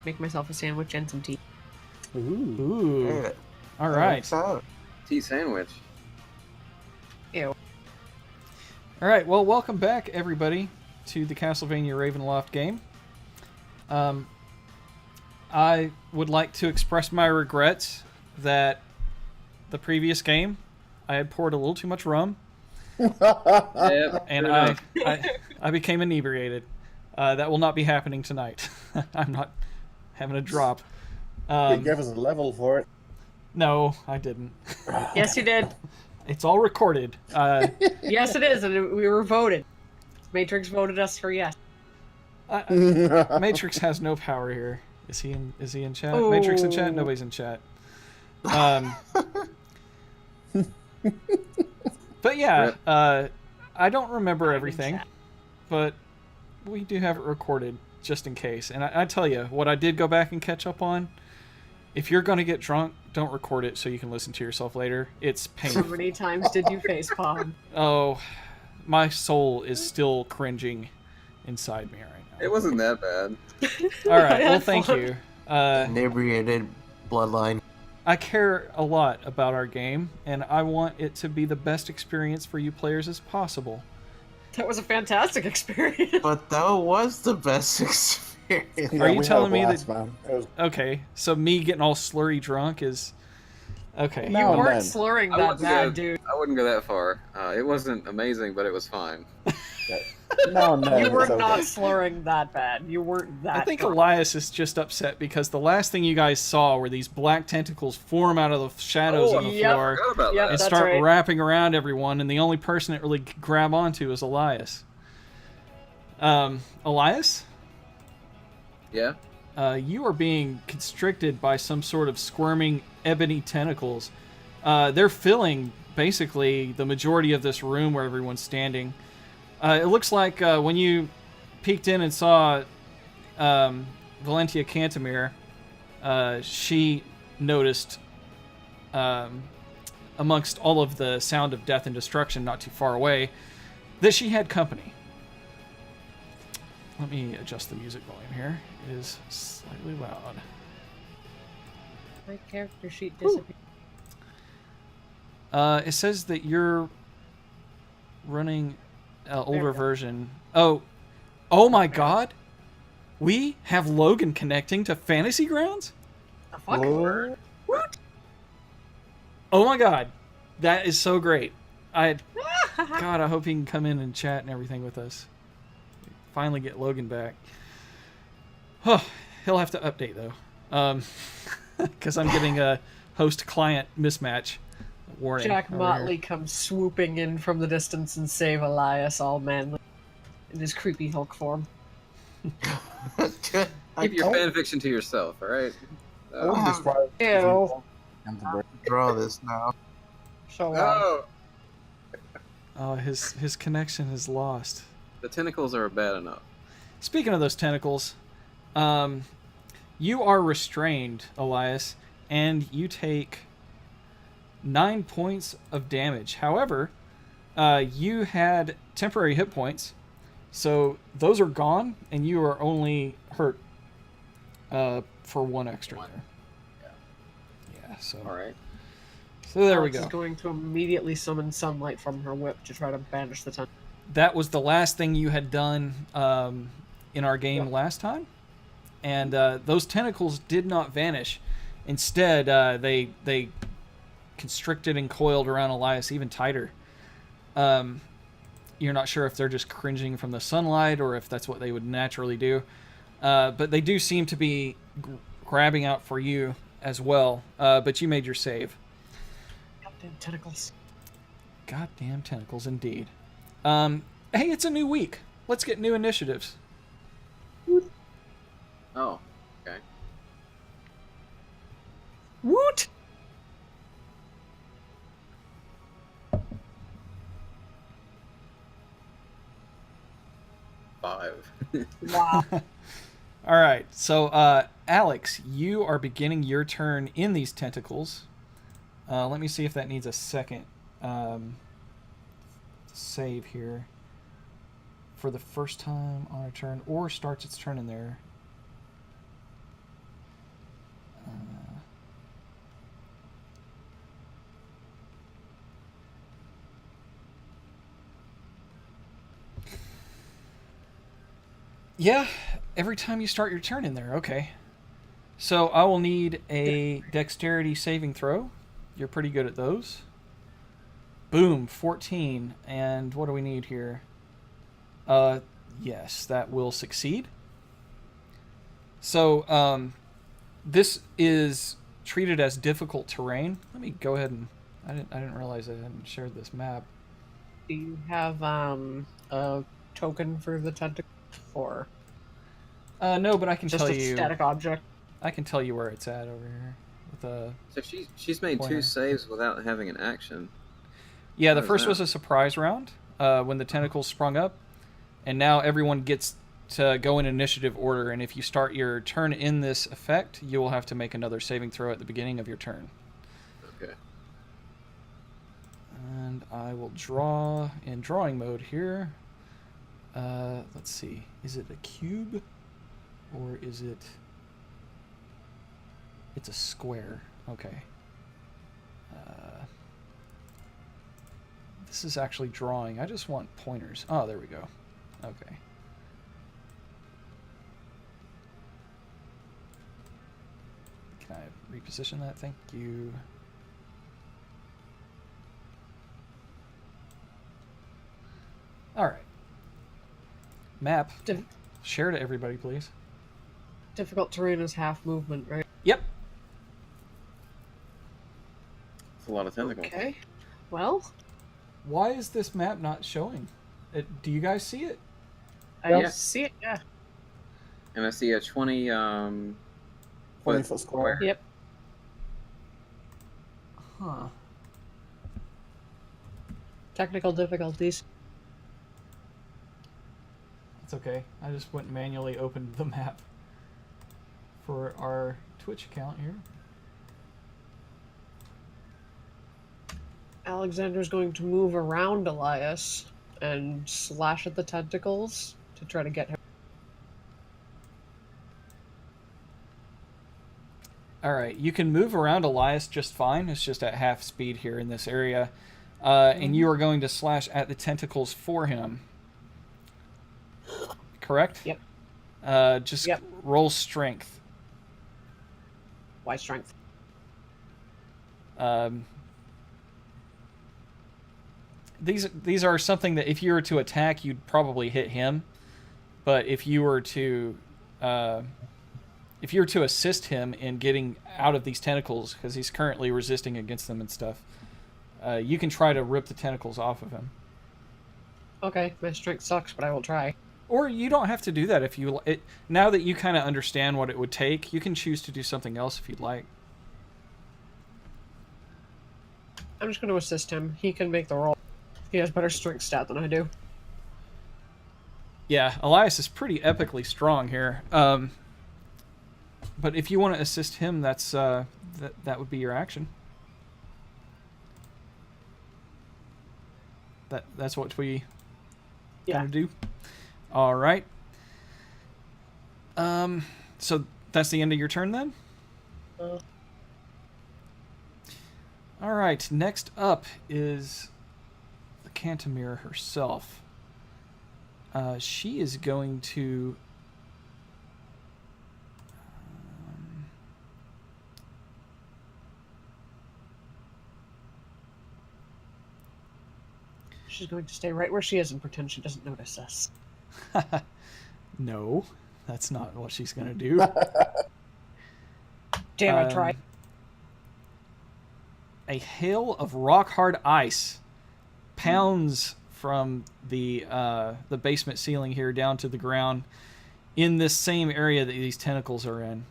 make myself a sandwich and some tea. Ooh. Hey, All right. tea sandwich. Ew. All right. Well, welcome back, everybody, to the Castlevania Ravenloft game. I would like to express my regrets that the previous game I had poured a little too much rum, Yep, and fair enough. I became inebriated. That will not be happening tonight. I'm not having a drop. You gave us a level for it. No, I didn't. Yes, you did. It's all recorded. Yes, it is, and we were voted. Matrix voted us for yes. Matrix has no power here. Is he in chat? Oh. Matrix in chat? Nobody's in chat. But yeah, I don't remember everything, but we do have it recorded just in case. And I tell you, what I did go back and catch up on, if you're going to get drunk, don't record it so you can listen to yourself later. It's How painful. many times did you facepalm? Oh, my soul is still cringing inside me right now. It wasn't that bad. All right, well, had thank fun. you. Inebriated bloodline. I care a lot about our game, and I want it to be the best experience for you players as possible. That was a fantastic experience. But that was the best experience. Yeah, Are you we telling had a me blast, that- man. It was Okay, so me getting all slurry drunk is... Okay. No. You and weren't then. slurring I that wouldn't bad, go- dude. I wouldn't go that far. It wasn't amazing, but it was fine. no, no. You were it's okay. not slurring that bad. You weren't that I think drunk. Elias is just upset because the last thing you guys saw were these black tentacles form out of the shadows on the yep. floor Forgot about Yep. that. and That's start right. wrapping around everyone, and the only person it really could grab onto is Elias. Elias? Yeah? You are being constricted by some sort of squirming ebony tentacles. They're filling basically the majority of this room where everyone's standing. It looks like when you peeked in and saw Valentia Cantemir, she noticed amongst all of the sound of death and destruction not too far away that she had company. Let me adjust the music volume here. It is slightly loud. My character sheet disappeared. It says that you're running an older we go. version. Oh my God! We have Logan connecting to Fantasy Grounds? The fuck? What? What? Oh my God! That is so great. God, I hope he can come in and chat and everything with us. Finally get Logan back. Huh. He'll have to update though. Because I'm getting a host-client mismatch warning. Jack over Motley here. comes swooping in from the distance and save Elias all manly in his creepy Hulk form. Keep your fan fiction to yourself, alright? I wouldn't be surprised if Ew. you- Draw this now. So Oh! Oh, his connection is lost. The tentacles are bad enough. Speaking of those tentacles, you are restrained, Elias, and you take 9 points of damage. However, you had temporary hit points, so those are gone, and you are only hurt for 1 extra there. Yeah, so Alright. there we Alex go. is going to immediately summon sunlight from her whip to try to banish the tentacle. That was the last thing you had done in our game Yep. last time, and those tentacles did not vanish. Instead, they constricted and coiled around Elias even tighter. You're not sure if they're just cringing from the sunlight or if that's what they would naturally do, but they do seem to be grabbing out for you as well. But you made your save. Goddamn tentacles. Goddamn tentacles, indeed. Hey, it's a new week. Let's get new initiatives. Oh, okay. Woot! Five. Wow. All right, so Alex, you are beginning your turn in these tentacles. Let me see if that needs a second save here for the first time on a turn, or starts its turn in there. Yeah, every time you start your turn in there. Okay. So I will need a dexterity saving throw. You're pretty good at those. Boom, 14. And what do we need here? Yes, that will succeed. So, this is treated as difficult terrain. Let me go ahead and I didn't realize I hadn't shared this map. Do you have a token for the tentacle, or No, but I can just tell a you. static object? I can tell you where it's at over here with a. So she's made Pointer. 2 saves without having an action. Yeah, the What is first that? was a surprise round when the tentacles sprung up, and now everyone gets to go in initiative order. And if you start your turn in this effect, you will have to make another saving throw at the beginning of your turn. Okay. And I will draw in drawing mode here. Let's see. Is it a cube? Or is it... It's a square. Okay. This is actually drawing. I just want pointers. Oh, there we go. Okay. Can I reposition that? Thank you. All right. Map. Share to everybody, please. Difficult terrain is half movement, right? Yep. It's a lot of tentacles. Okay. Well, Why is this map not showing? Do you guys see it? I Yeah. see it. Yeah. And I see a 20 20-foot square. Yep. Huh. Technical difficulties. It's okay. I just went and manually opened the map for our Twitch account here. Alexander's going to move around Elias and slash at the tentacles to try to get him. Alright, you can move around Elias just fine. It's just at half speed here in this area. And you are going to slash at the tentacles for him. Correct? Yep. Just Yep. roll strength. Why strength? These are something that if you were to attack, you'd probably hit him. But if you were to assist him in getting out of these tentacles, because he's currently resisting against them and stuff, you can try to rip the tentacles off of him. Okay, my strength sucks, but I will try. Or you don't have to do that if you... now that you kind of understand what it would take, you can choose to do something else if you'd like. I'm just going to assist him. He can make the roll. He has better strength stat than I do. Yeah, Elias is pretty epically strong here. But if you want to assist him, that's that would be your action. That's what we gotta do. All right. So that's the end of your turn then? All right. Next up is the Cantamir herself. She is going to... She's going to stay right where she is and pretend she doesn't notice us. No, that's not what she's going to do. Damn, I tried. A hail of rock-hard ice pounds from the basement ceiling here down to the ground in this same area that these tentacles are in.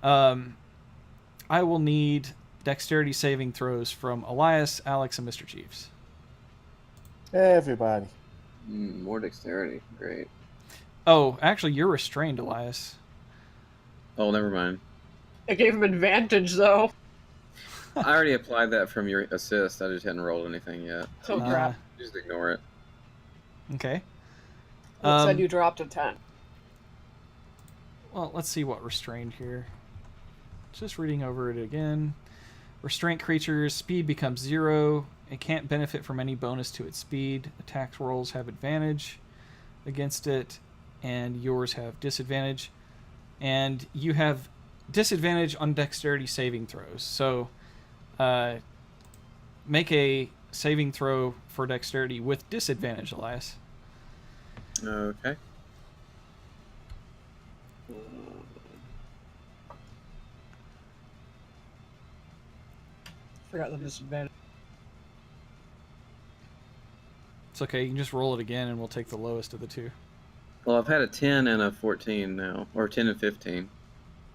I will need dexterity saving throws from Elias, Alex, and Mr. Jeeves. Everybody. More dexterity. Great. Oh, actually, you're restrained, Elias. Oh, never mind. It gave him advantage, though. I already applied that from your assist. I just hadn't rolled anything yet. Oh, crap. Just ignore it. Okay. It said you dropped a 10. Well, let's see what restrained here. Just reading over it again. Restraint creatures, speed becomes 0. It can't benefit from any bonus to its speed. Attack rolls have advantage against it. and yours have disadvantage. And you have disadvantage on dexterity saving throws. So make a saving throw for dexterity with disadvantage, Elias. Okay. Forgot the disadvantage. It's okay, you can just roll it again and we'll take the lowest of the two. Well, I've had a 10 and a 14 now, or 10 and 15.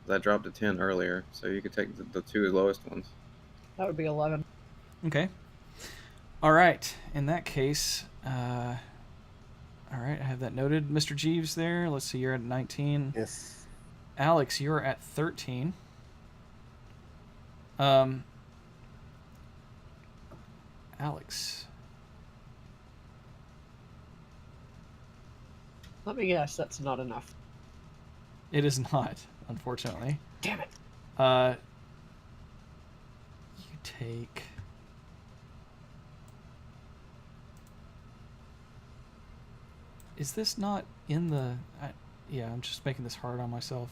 I dropped a 10 earlier, so you could take the two lowest ones. That would be 11. Okay. All right. In that case, all right, I have that noted. Mr. Jeeves there. Let's see, you're at 19. Yes. Alex, you're at 13. Alex. Let me guess, that's not enough. It is not, unfortunately. Damn it. You take... Is this not in the... yeah, I'm just making this hard on myself.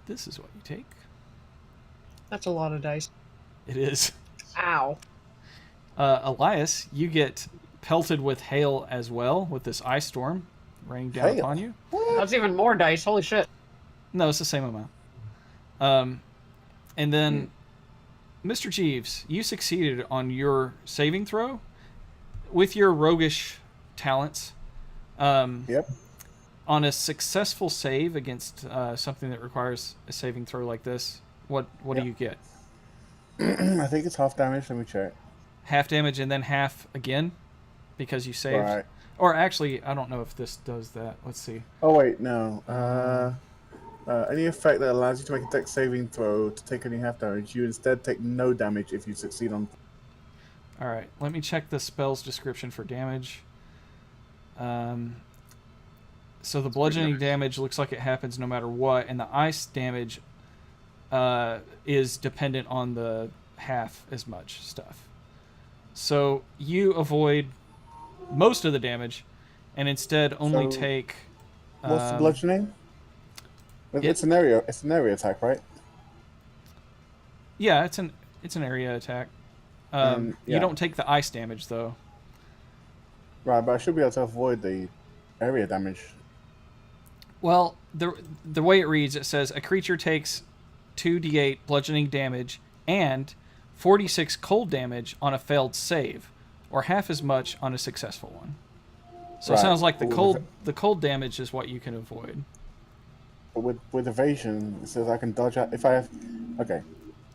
This is what you take. That's a lot of dice. It is. Ow. Elias, you get pelted with hail as well, with this ice storm raining down Hail? upon you. That's even more dice. Holy shit. No, it's the same amount. And then, Mr. Jeeves, you succeeded on your saving throw with your roguish talents. Yep. On a successful save against something that requires a saving throw like this, what do you get? I think it's half damage. Let me check. Half damage and then half again because you saved? Right. Or actually, I don't know if this does that. Let's see. Oh wait, no. Any effect that allows you to make a dex saving throw to take any half damage, you instead take no damage if you succeed on. All right, let me check the spell's description for damage. So the bludgeoning damage looks like it happens no matter what, and the ice damage is dependent on the half as much stuff. So you avoid most of the damage, and instead only So, take. What's the bludgeoning? It's an area. It's an area attack, right? Yeah, it's an area attack. Yeah. You don't take the ice damage though. Right, but I should be able to avoid the area damage. Well, the way it reads, it says a creature takes 2d8 bludgeoning damage and 46 cold damage on a failed save, or half as much on a successful one. So it sounds like the cold damage is what you can avoid. But with evasion, it says I can dodge out if I have. Okay.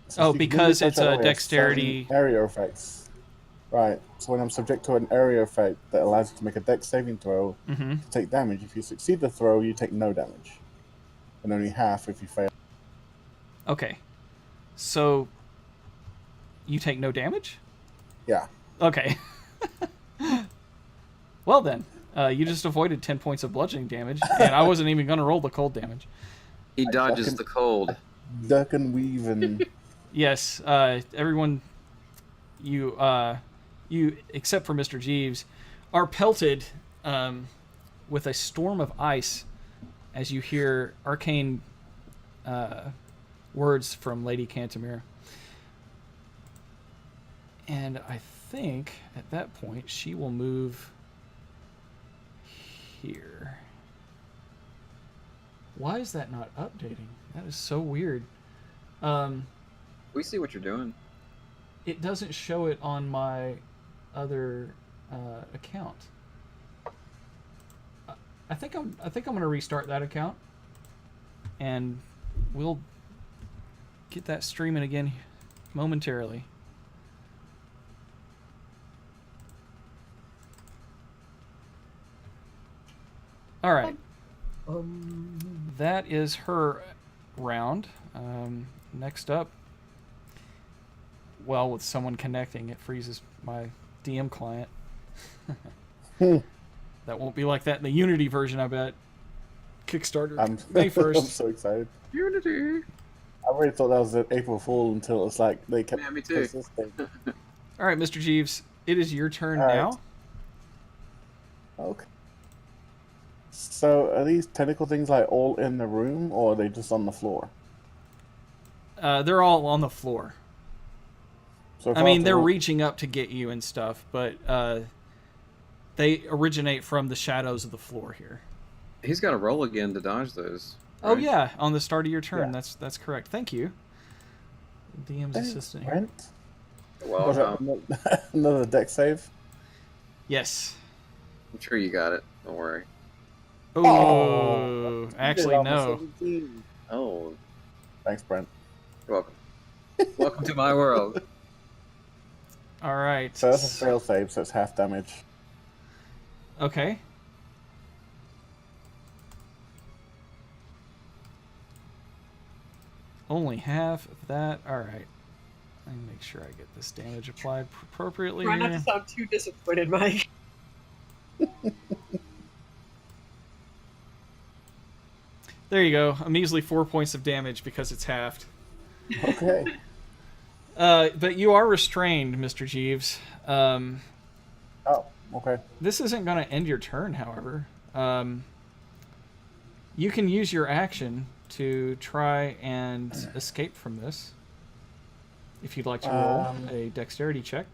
So Oh, because it's a dexterity area effects. Right. So when I'm subject to an area effect that allows you to make a dex saving throw to take damage, if you succeed the throw, you take no damage, and only half if you fail. Okay. So you take no damage? Yeah. Okay. Well then, you just avoided 10 points of bludgeoning damage, and I wasn't even going to roll the cold damage. He dodges the cold. Duck and weave and. Yes, everyone, you except for Mr. Jeeves, are pelted with a storm of ice as you hear arcane words from Lady Cantamir. And I think at that point she will move here. Why is that not updating? That is so weird. We see what you're doing. It doesn't show it on my other account. I think I'm going to restart that account, and we'll get that streaming again momentarily. All right. That is her round. Next up, well, with someone connecting, it freezes my DM client. That won't be like that in the Unity version, I bet. Kickstarter, May 1st. I'm so excited. Unity. I really thought that was an April Fool until it was like they kept. Yeah, me too. persisting. All right, Mr. Jeeves, it is your turn All right. now. Okay. So are these tentacle things like all in the room, or are they just on the floor? They're all on the floor. So if I mean, have to they're roll- reaching up to get you and stuff, but they originate from the shadows of the floor here. He's got to roll again to dodge those. Oh right? yeah, on the start of your turn. Yeah. That's correct. Thank you, DM's Thanks, assistant here. Brent. Well, Was that another deck save? Yes. I'm sure you got it. Don't worry. Oh, actually no. 17. Oh, Thanks, Brent. you're welcome. Welcome to my world. All right. So that's a fail save, so it's half damage. Okay. Only half of that. All right. Let me make sure I get this damage applied appropriately Try not to here. sound too disappointed, Mike. There you go. A measly 4 points of damage because it's halved. Okay. But you are restrained, Mr. Jeeves. Oh, okay. This isn't going to end your turn, however. You can use your action to try and escape from this. If you'd like to roll a dexterity check.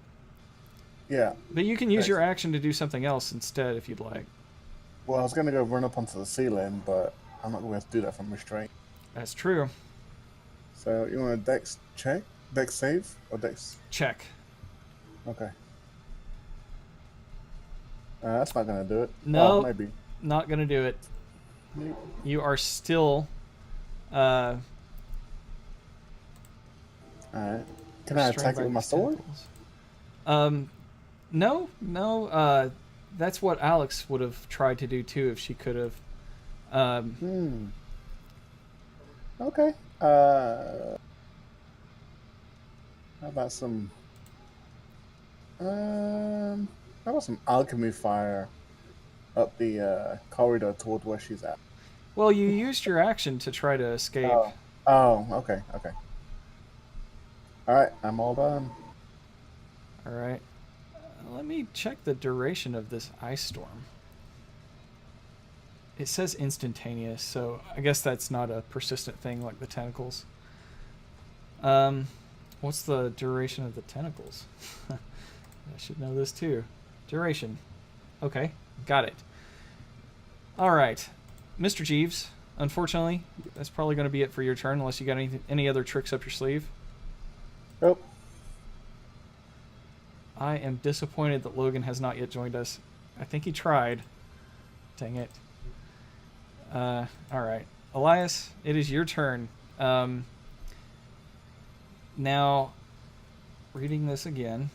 Yeah. But you can use Thanks. your action to do something else instead if you'd like. Well, I was going to go run up onto the ceiling, but I'm not going to do that from restraint. That's true. So you want a dex check? Dex save? Or dex? Check. Okay. That's not going to do it. No. Oh, maybe. Not going to do it. Maybe. You are still... Alright. Can I restrained attack by it with my these sword? tentacles. No. That's what Alex would have tried to do too if she could have. Okay. How about some... how about some alchemy fire up the corridor toward where she's at? Well, you used your action to try to escape. Oh, okay. Alright, I'm all done. All right. Let me check the duration of this ice storm. It says instantaneous, so I guess that's not a persistent thing like the tentacles. What's the duration of the tentacles? I should know this too. Duration. Okay, got it. All right, Mr. Jeeves. Unfortunately, that's probably going to be it for your turn, unless you got any other tricks up your sleeve. Nope. I am disappointed that Logan has not yet joined us. I think he tried. Dang it. All right. Elias, it is your turn. Now, reading this again.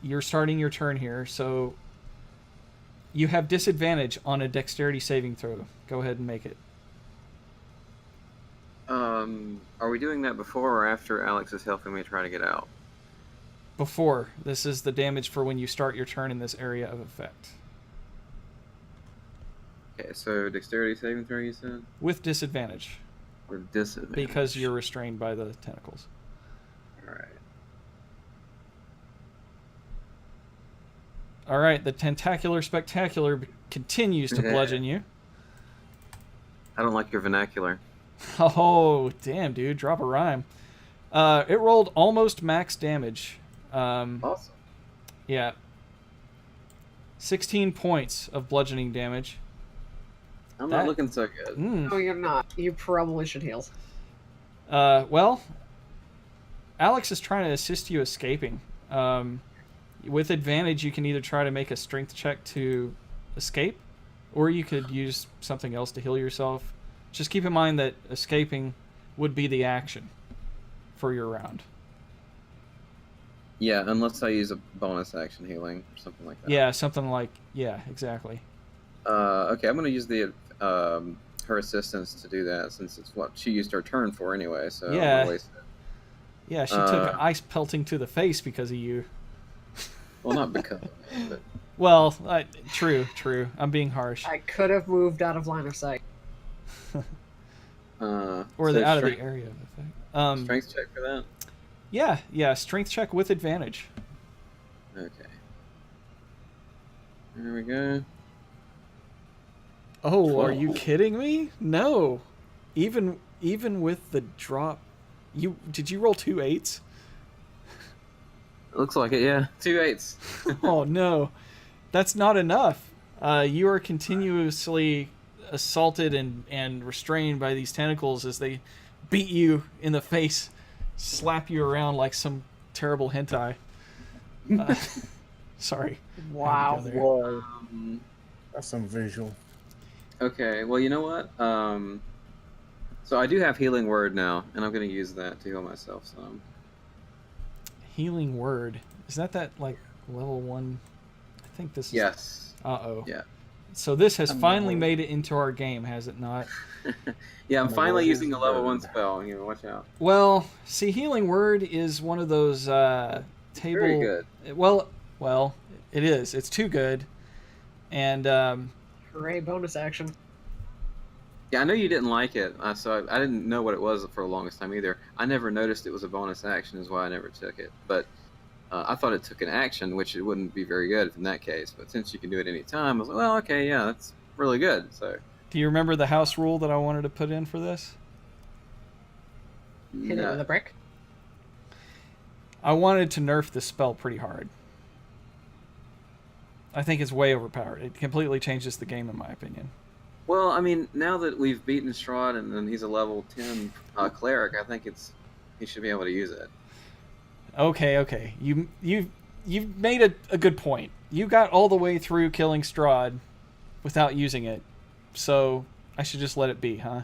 You're starting your turn here, so you have disadvantage on a dexterity saving throw. Go ahead and make it. Are we doing that before or after Alex is helping me try to get out? Before. This is the damage for when you start your turn in this area of effect. Okay, so dexterity saving throw, you said? With disadvantage. With disadvantage. Because you're restrained by the tentacles. Alright. All right, the Tentacular Spectacular continues to bludgeon you. I don't like your vernacular. Oh, damn, dude. Drop a rhyme. It rolled almost max damage. Awesome. Yeah. 16 points of bludgeoning damage. I'm not looking so good. No, you're not. You probably should heal. Well, Alex is trying to assist you escaping. With advantage, you can either try to make a strength check to escape, or you could use something else to heal yourself. Just keep in mind that escaping would be the action for your round. Yeah, unless I use a bonus action healing or something like that. Yeah, something like... Yeah, exactly. Okay, I'm going to use the her assistance to do that, since it's what she used her turn for anyway, so Yeah. I'm gonna waste it. Yeah, she took ice pelting to the face because of you. Well, not because of me, but... Well, true. I'm being harsh. I could have moved out of line of sight. Or so out of the area of effect. Strength check for that? Yeah, strength check with advantage. Okay. There we go. Oh, are 12. you kidding me? No. Even with the drop, did you roll 2 8s? It looks like it, yeah. 2 8s. Oh no, that's not enough. You are continuously assaulted and restrained by these tentacles as they beat you in the face, slap you around like some terrible hentai. Sorry. Wow. Had to go there. Whoa, that's some visual. Okay, well, you know what? So I do have healing word now, and I'm going to use that to heal myself some. Healing word. Is that like level 1? I think this is. Yes. Uh-oh. Yeah. So this has I'm finally level- made it into our game, has it not? Yeah, I'm I'm finally a using a level 1 wizard. spell. Watch out. Well, see, healing word is one of those table. Very good. Well, it is. It's too good, and Hooray, bonus action. Yeah, I know you didn't like it, so I didn't know what it was for the longest time either. I never noticed it was a bonus action, is why I never took it. But I thought it took an action, which it wouldn't be very good in that case. But since you can do it any time, I was like, well, okay, yeah, that's really good. So do you remember the house rule that I wanted to put in for this? Hit it with a brick. I wanted to nerf this spell pretty hard. I think it's way overpowered. It completely changes the game, in my opinion. Well, I mean, now that we've beaten Strahd and he's a level 10 cleric, I think he should be able to use it. Okay. You've made a good point. You got all the way through killing Strahd without using it, so I should just let it be, huh?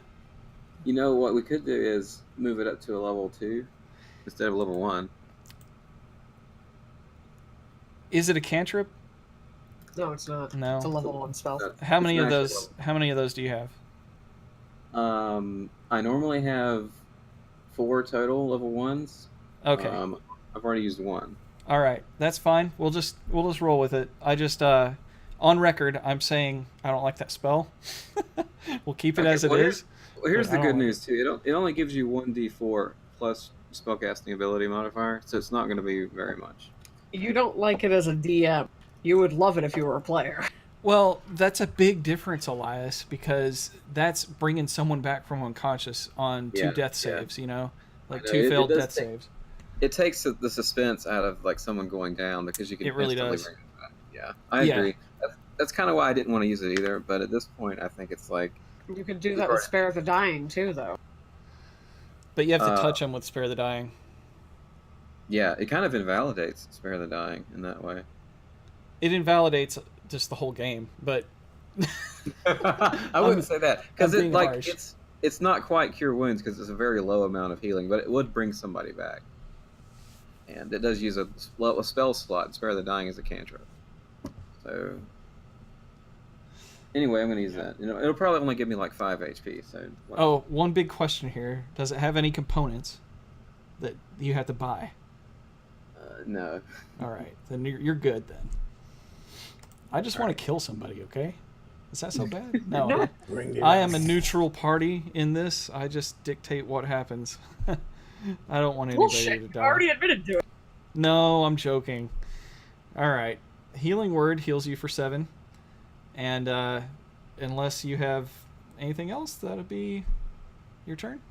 You know what we could do is move it up to a level 2 instead of level 1. Is it a cantrip? No, it's not. No. It's a level 1 spell. How many It's of an actual those? level. How many of those do you have? I normally have 4 total level 1s. Okay. I've already used 1. All right. That's fine. We'll just roll with it. I just on record, I'm saying I don't like that spell. We'll keep it as it is. Well, here's but the I good don't like news too. It only gives you 1d4 plus spellcasting ability modifier, so it's not going to be very much. You don't like it as a DM. You would love it if you were a player. Well, that's a big difference, Elias, because that's bringing someone back from unconscious on 2 Yeah, death yeah. saves, you know? Like I know. 2 It failed does death take- saves. It takes the suspense out of like someone going down because you can It really instantly does. bring them back. Yeah, I Yeah. agree. That's kind of why I didn't want to use it either. But at this point, I think it's like You could do that with Spare the Dying, too, though. But you have to Uh, touch them with Spare the Dying. yeah, it kind of invalidates Spare the Dying in that way. It invalidates just the whole game, but I wouldn't say that because I'm it being like harsh. it's not quite cure wounds because it's a very low amount of healing, but it would bring somebody back, and it does use a spell slot. And Spare the Dying is a cantrip, so anyway, I'm going to use that. It'll probably only give me like 5 HP. So oh, one big question here: does it have any components that you have to buy? no. All right, then you're good then. I just want to kill somebody. Okay, is that so bad? No. No. Bring it I on. am a neutral party in this. I just dictate what happens. I don't want anybody Bullshit. to You die. already admitted to it. No, I'm joking. All right. Healing Word heals you for 7. And unless you have anything else, that'll be your turn.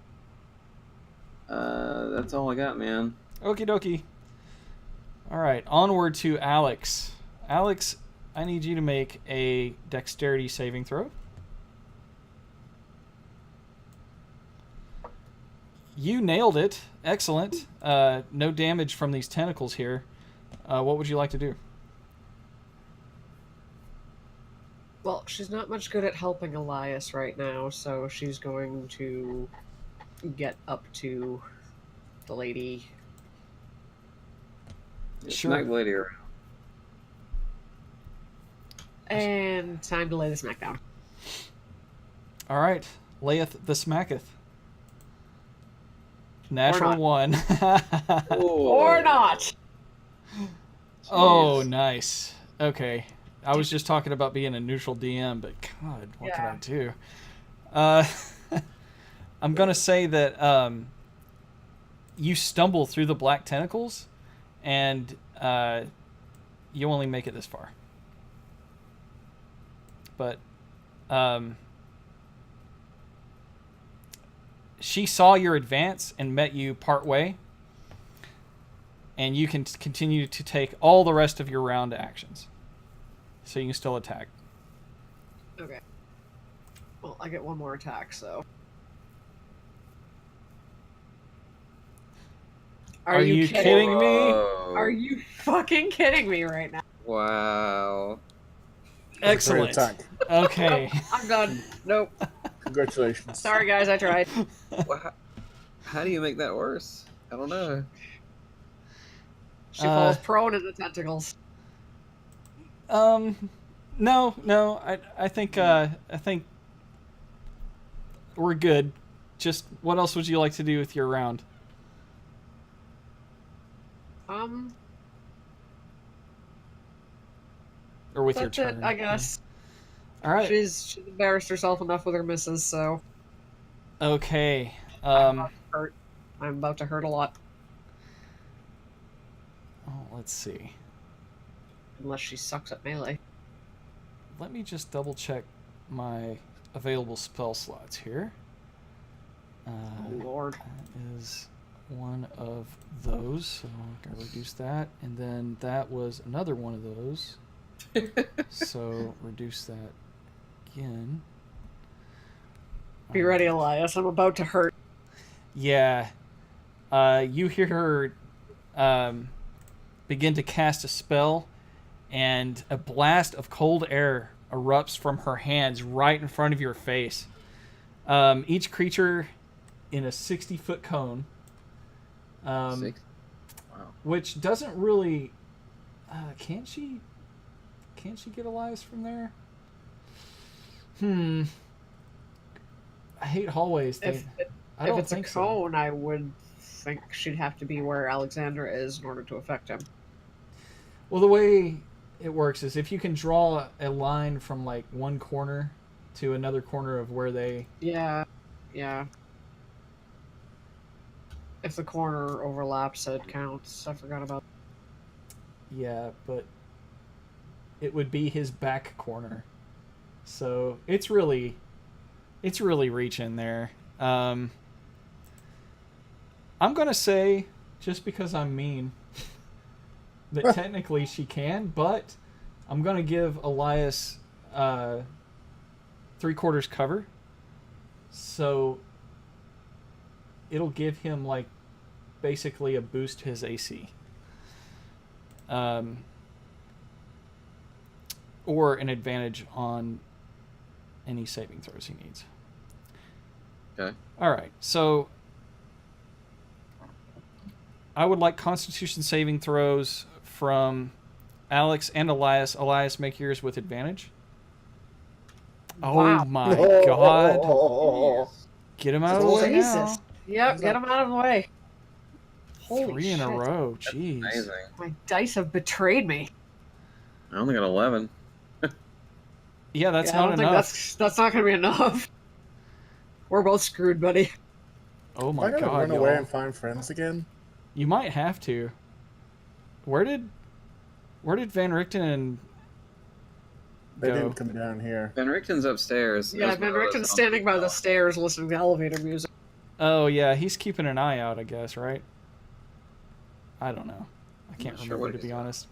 That's all I got, man. Okie dokie. All right. Onward to Alex. Alex, I need you to make a dexterity saving throw. You nailed it. Excellent. No damage from these tentacles here. What would you like to do? Well, she's not much good at helping Elias right now, so she's going to get up to the lady. Sure. Smack the lady around. And time to lay the smack down. All right. Layeth the smacketh. Natural not. 1. Or not! Oh, Jeez. nice. Okay. I was just talking about being a neutral DM, but God, what can I do? I'm going to say that you stumble through the black tentacles, and you only make it this far. But She saw your advance and met you partway, and you can continue to take all the rest of your round actions. So you can still attack. Okay. Well, I get one more attack, so. Are you kidding me? Are you fucking kidding me right now? Wow. Excellent. Attack. Okay. I'm done. Nope. Congratulations. Sorry, guys, I tried. Well, how do you make that worse? I don't know. She falls prone in the tentacles. No. I think we're good. Just what else would you like to do with your round? Or with your That's turn? it, I guess. All right. She's embarrassed herself enough with her misses, so. Okay. I'm about to hurt a lot. Oh, let's see. Unless she sucks at melee. Let me just double check my available spell slots here. Oh, Lord. That is one of those, so I'm going to reduce that. And then that was another one of those. So reduce that again. Be ready, Elias. I'm about to hurt. Yeah. You hear her begin to cast a spell, and a blast of cold air erupts from her hands right in front of your face. Each creature in a 60-foot cone. 6? Wow. Which doesn't really... Can't she get Elias from there? I hate hallways. If it's a cone, I would think she'd have to be where Alexandra is in order to affect him. Well, the way it works is if you can draw a line from like one corner to another corner of where they... Yeah. If the corner overlaps, it counts. I forgot about that. Yeah, but it would be his back corner. So it's really reaching there. I'm going to say, just because I'm mean, that technically she can, but I'm going to give Elias 3/4 cover. So it'll give him, like, basically a boost to his AC. Or an advantage on any saving throws he needs. Okay. All right, so I would like Constitution saving throws from Alex and Elias. Elias, make yours with advantage. Wow. Oh my God! Oh, Get him out of the way now. Jesus. Yep, get him out of the way. Holy 3 in a shit. row. Jeez. Amazing. My dice have betrayed me. I only got 11. Yeah, that's I not don't enough. think that's not going to be enough. We're both screwed, buddy. Oh am my I gonna God, run away y'all. and find friends again? You might have to. Where did Van Richten and They go? didn't come down here. Van Richten's upstairs. Yeah, Van Richten's standing by the stairs listening to elevator music. Oh yeah, he's keeping an eye out, I guess, right? I don't know. I can't not sure remember, what to he's be doing. honest.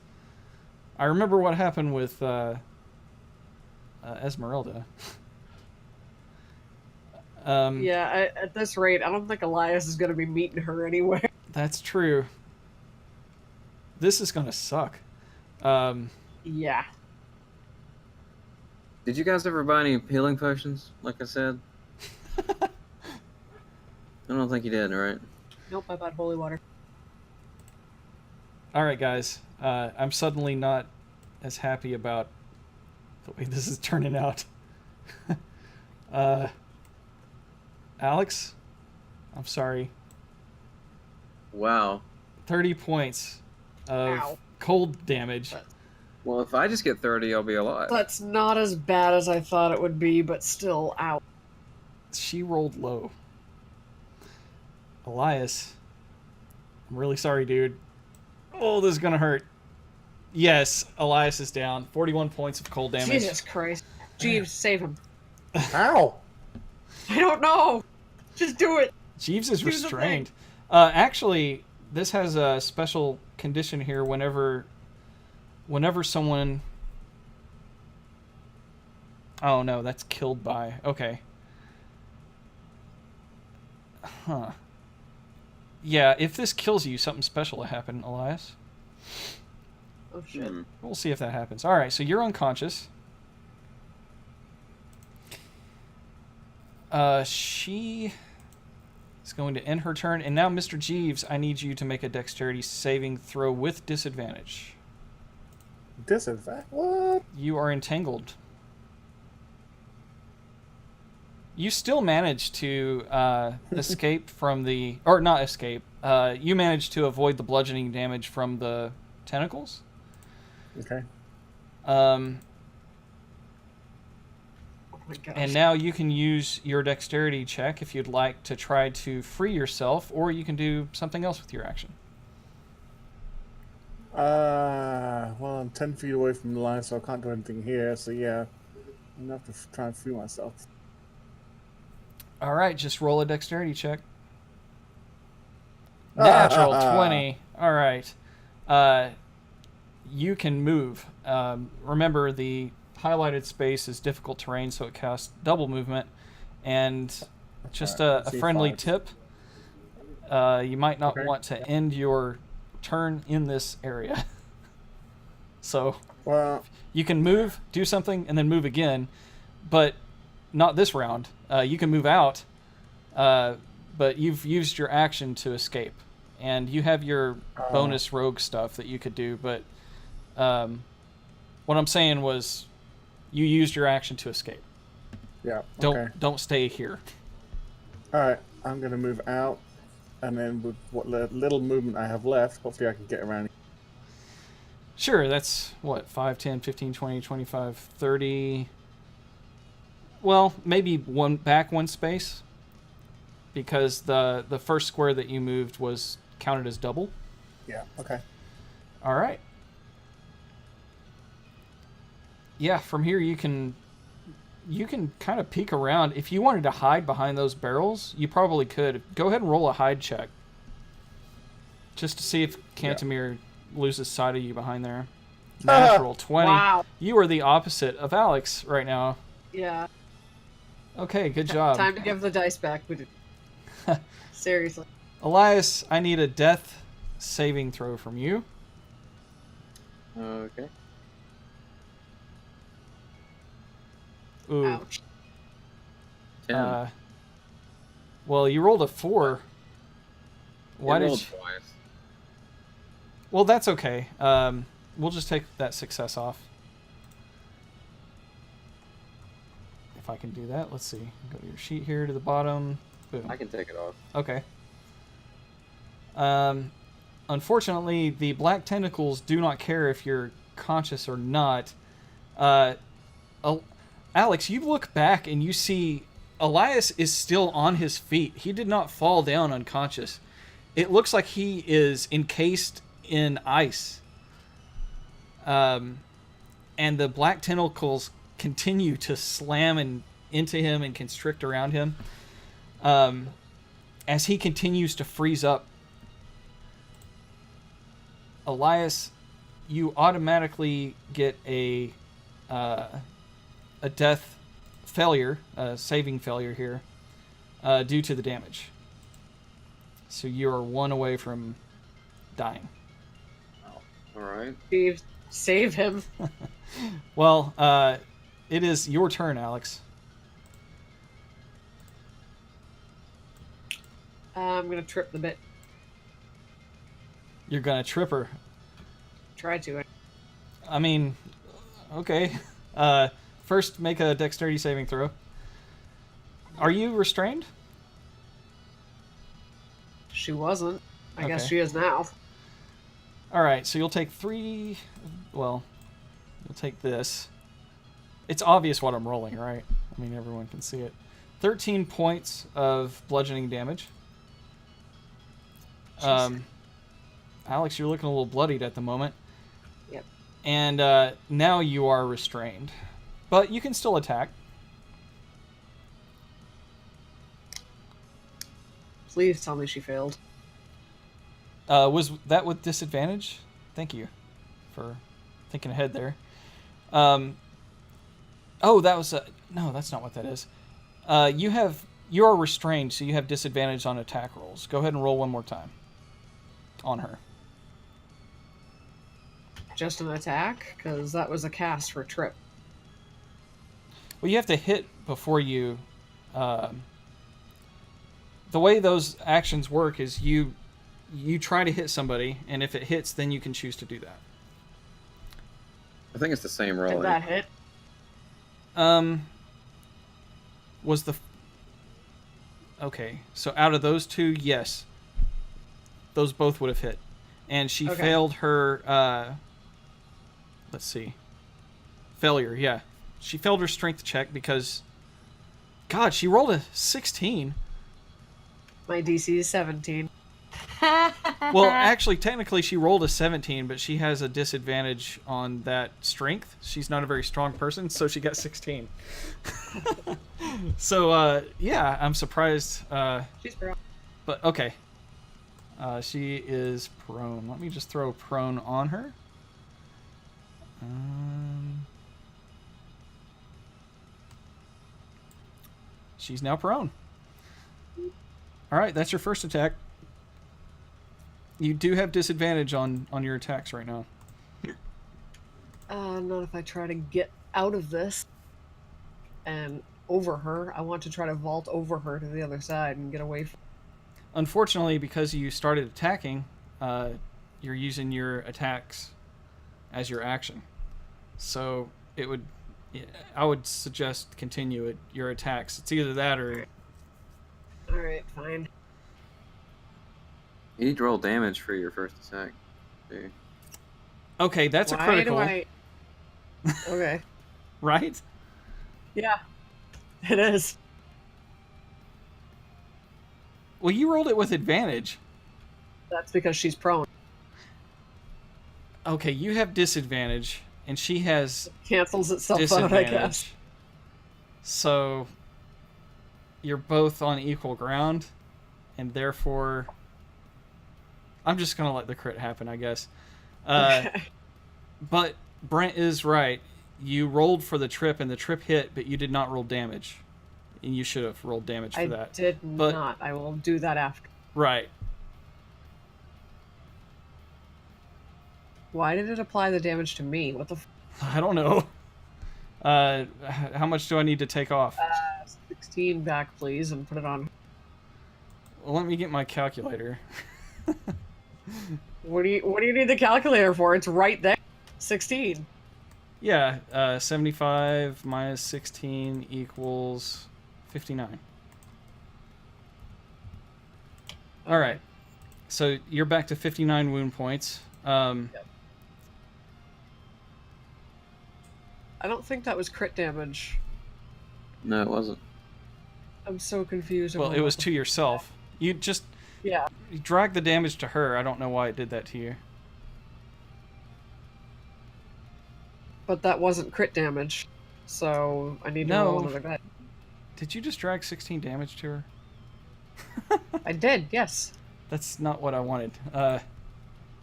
I remember what happened with Esmeralda. Yeah, at this rate, I don't think Elias is going to be meeting her anyway. That's true. This is gonna suck. Yeah. Did you guys ever buy any healing potions? Like I said, I don't think you did, right? Nope, I bought holy water. All right, guys. I'm suddenly not as happy about the way this is turning out. Alex, I'm sorry. Wow. 30 points of Ow. cold damage. Well, if I just get 30, I'll be alive. That's not as bad as I thought it would be, but still, ow. She rolled low. Elias, I'm really sorry, dude. Oh, this is gonna hurt. Yes, Elias is down. 41 points of cold damage. Jesus Christ. Jeeves, save him. How? I don't know. Just do it. Jeeves is Do the restrained. Actually, this has a special condition here. Whenever someone... Oh, no, that's killed by... Okay. Huh. Yeah, if this kills you, something special will happen, Elias. Oh, shit. We'll see if that happens. All right, so you're unconscious. She is going to end her turn. And now, Mr. Jeeves, I need you to make a dexterity saving throw with disadvantage. Disadvantage? What? You are entangled. You still manage to escape from the... Or not escape. You manage to avoid the bludgeoning damage from the tentacles. Okay. Oh my gosh. And now you can use your dexterity check if you'd like to try to free yourself, or you can do something else with your action. Well, I'm 10 feet away from the line, so I can't do anything here. So yeah, I'm gonna have to try and free myself. All right, just roll a dexterity check. Natural 20. All right. You can move. Remember, the highlighted space is difficult terrain, so it casts double movement. And just a friendly tip, you might not want to end your turn in this area. So you can move, do something, and then move again, but not this round. You can move out, but you've used your action to escape. And you have your bonus rogue stuff that you could do, but what I'm saying was you used your action to escape. Yeah. Don't stay here. All right, I'm gonna move out, and then with what little movement I have left, hopefully I can get around. Sure, that's what, 5, 10, 15, 20, 25, 30. Well, maybe one space, because the first square that you moved was counted as double. Yeah. Okay. All right. Yeah, from here you can kind of peek around. If you wanted to hide behind those barrels, you probably could. Go ahead and roll a hide check, just to see if Cantemir loses sight of you behind there. Natural 20. Wow. You are the opposite of Alex right now. Yeah. Okay, good job. Time to give the dice back. Seriously. Elias, I need a death saving throw from you. Okay. Ooh. Ouch. 10. Well, you rolled a 4. Why did rolled you... twice. Well, that's okay. We'll just take that success off. If I can do that, let's see. Go to your sheet here to the bottom. Boom. I can take it off. Okay. Unfortunately, the black tentacles do not care if you're conscious or not. Alex, you look back and you see Elias is still on his feet. He did not fall down unconscious. It looks like he is encased in ice. And the black tentacles continue to slam into him and constrict around him. As he continues to freeze up. Elias, you automatically get a death failure, a saving failure here, due to the damage. So you are 1 away from dying. All right. Steve, save him. Well, it is your turn, Alex. I'm gonna trip the bit. You're gonna trip her. Try to. I mean, okay. First, make a dexterity saving throw. Are you restrained? She wasn't. I guess Okay. she is now. All right, so you'll take 3. Well, you'll take this. It's obvious what I'm rolling, right? I mean, everyone can see it. 13 points of bludgeoning damage. Alex, you're looking a little bloodied at the moment. Yep. And, now you are restrained. But you can still attack. Please tell me she failed. Was that with disadvantage? Thank you for thinking ahead there. Oh, that was no, that's not what that is. You are restrained, so you have disadvantage on attack rolls. Go ahead and roll one more time on her. Just an attack? Because that was a cast for trip. Well, you have to hit before you... the way those actions work is you try to hit somebody, and if it hits, then you can choose to do that. I think it's the same roll. Did that hit? Was the... Okay, so out of those two, yes. Those both would have hit. And she failed her... let's see. Failure, yeah. She failed her strength check because... God, she rolled a 16. My DC is 17. Well, actually, technically she rolled a 17, but she has a disadvantage on that strength. She's not a very strong person, so she got 16. So, yeah, I'm surprised. She's prone. But, okay. She is prone. Let me just throw prone on her. She's now prone. All right, that's your first attack. You do have disadvantage on your attacks right now. Not if I try to get out of this and over her. I want to try to vault over her to the other side and get away from... Unfortunately, because you started attacking, you're using your attacks as your action. So it would... I would suggest continue your attacks. It's either that or... Alright, fine. You need to roll damage for your first attack. Dude. Okay, that's a critical. Okay. Right? Yeah, it is. Well, you rolled it with advantage. That's because she's prone. Okay, you have disadvantage, and she has Cancels itself out, I guess. So, you're both on equal ground, and therefore... I'm just going to let the crit happen, I guess. Okay. But Brent is right. You rolled for the trip, and the trip hit, but you did not roll damage. And you should have rolled damage for that. I did not. I will do that after. Right. Why did it apply the damage to me? What the I don't know. How much do I need to take off? 16 back, please, and put it on. Well, let me get my calculator. What do you need the calculator for? It's right there. 16. Yeah, 75 minus 16 equals 59. All right. So you're back to 59 wound points. Yep. I don't think that was crit damage. No, it wasn't. I'm so confused. Well, it was to yourself. You just... Yeah. You dragged the damage to her. I don't know why it did that to you. But that wasn't crit damage. So I need to roll another die. Did you just drag 16 damage to her? I did, yes. That's not what I wanted.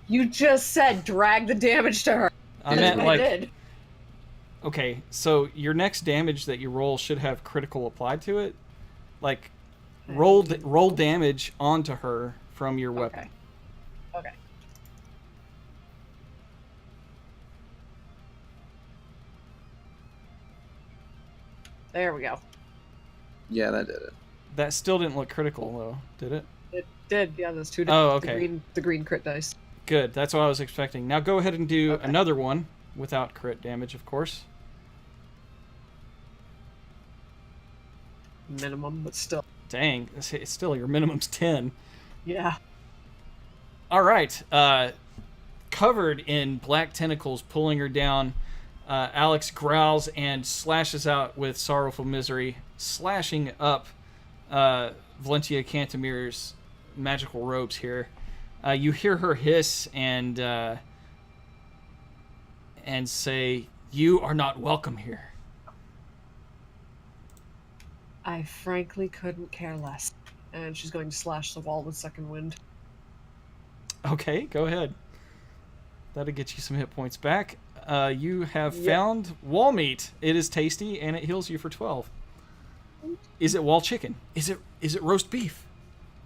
You just said drag the damage to her. I meant like... I did. Okay, so your next damage that you roll should have critical applied to it. Like, roll damage onto her from your weapon. Okay. There we go. Yeah, that did it. That still didn't look critical, though, did it? It did, yeah, those two. Oh, okay. The green crit dice. Good, that's what I was expecting. Now go ahead and do another one, without crit damage, of course. Minimum, but still. Dang, it's still your minimum's 10. Yeah. All right. Covered in black tentacles pulling her down, Alex growls and slashes out with sorrowful misery, slashing up Valentia Cantamir's magical robes here. You hear her hiss and say, "You are not welcome here." I frankly couldn't care less. and she's going to slash the wall with second wind. Okay, go ahead. That'll get you some hit points back. You have Yep. found wall meat. It is tasty, and it heals you for 12. Is it wall chicken? Is it roast beef?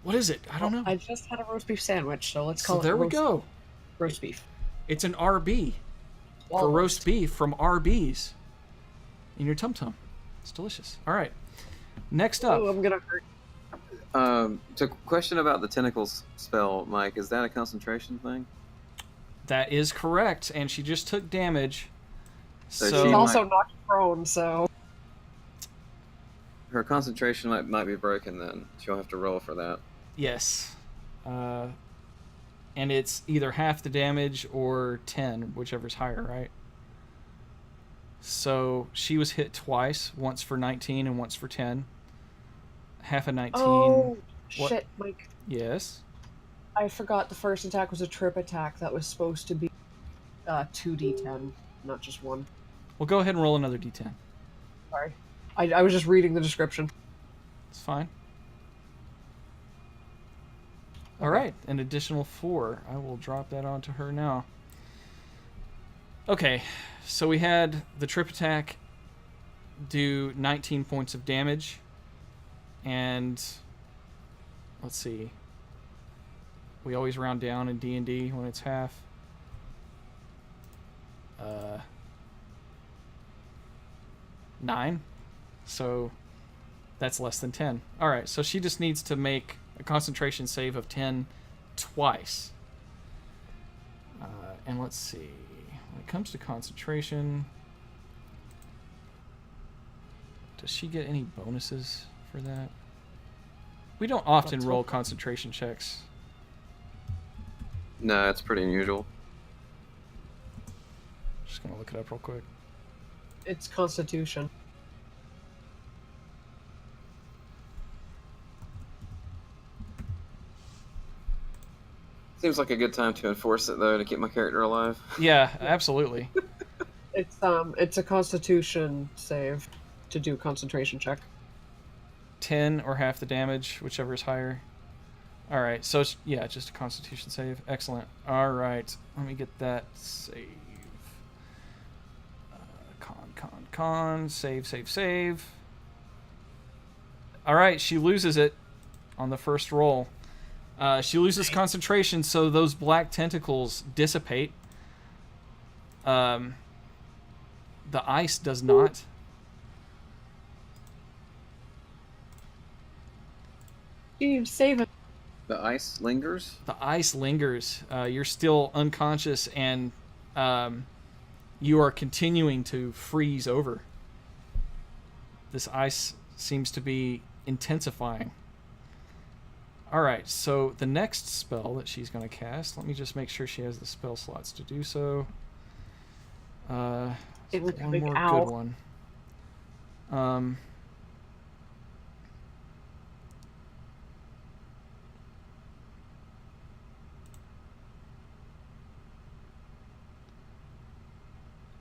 What is it? I don't know. I just had a roast beef sandwich, so let's call So it there we roast, go. roast beef. It's an RB for Wall roast beef from RB's in your tum tum. It's delicious. All right. Next up. Oh, I'm gonna hurt. So question about the tentacles spell, Mike. Is that a concentration thing? That is correct, and she just took damage. So So she She's also might- knocked prone, so Her concentration might be broken then. She'll have to roll for that. yes. And it's either half the damage or 10, whichever's higher, right? So she was hit twice, once for 19 and once for 10. Half a 19. oh What? shit, Mike! Yes. I forgot the first attack was a trip attack that was supposed to be 2d10, not just one. Well, go ahead and roll another d10. Sorry, I was just reading the description. It's fine. All right, an additional 4. I will drop that onto her now. Okay, so we had the trip attack do 19 points of damage, and let's see. We always round down in D&D when it's half. 9. So that's less than 10. All right, so she just needs to make a concentration save of 10 twice. And let's see. When it comes to concentration, does she get any bonuses for that? We don't often roll concentration checks. No, it's pretty unusual. Just gonna look it up real quick. It's Constitution. Seems like a good time to enforce it though, to keep my character alive. Yeah, absolutely. It's a Constitution save to do a concentration check. 10 or half the damage, whichever is higher. All right, so it's, yeah, just a Constitution save. Excellent. All right, let me get that save. Save. All right, she loses it on the first roll. She loses concentration, so those black tentacles dissipate. The ice does not. You save it. The ice lingers? The ice lingers. You're still unconscious, and you are continuing to freeze over. This ice seems to be intensifying. All right, so the next spell that she's going to cast, let me just make sure she has the spell slots to do so. Incoming one more owl. good one.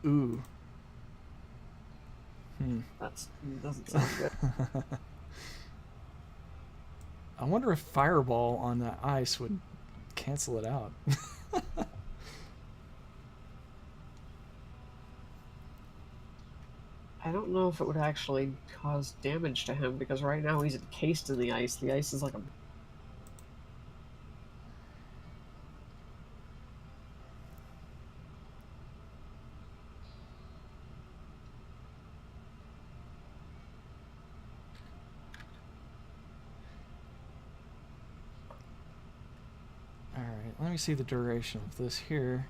Ooh. That doesn't sound good. I wonder if Fireball on the ice would cancel it out. I don't know if it would actually cause damage to him, because right now he's encased in the ice. The ice is like a... Alright, let me see the duration of this here.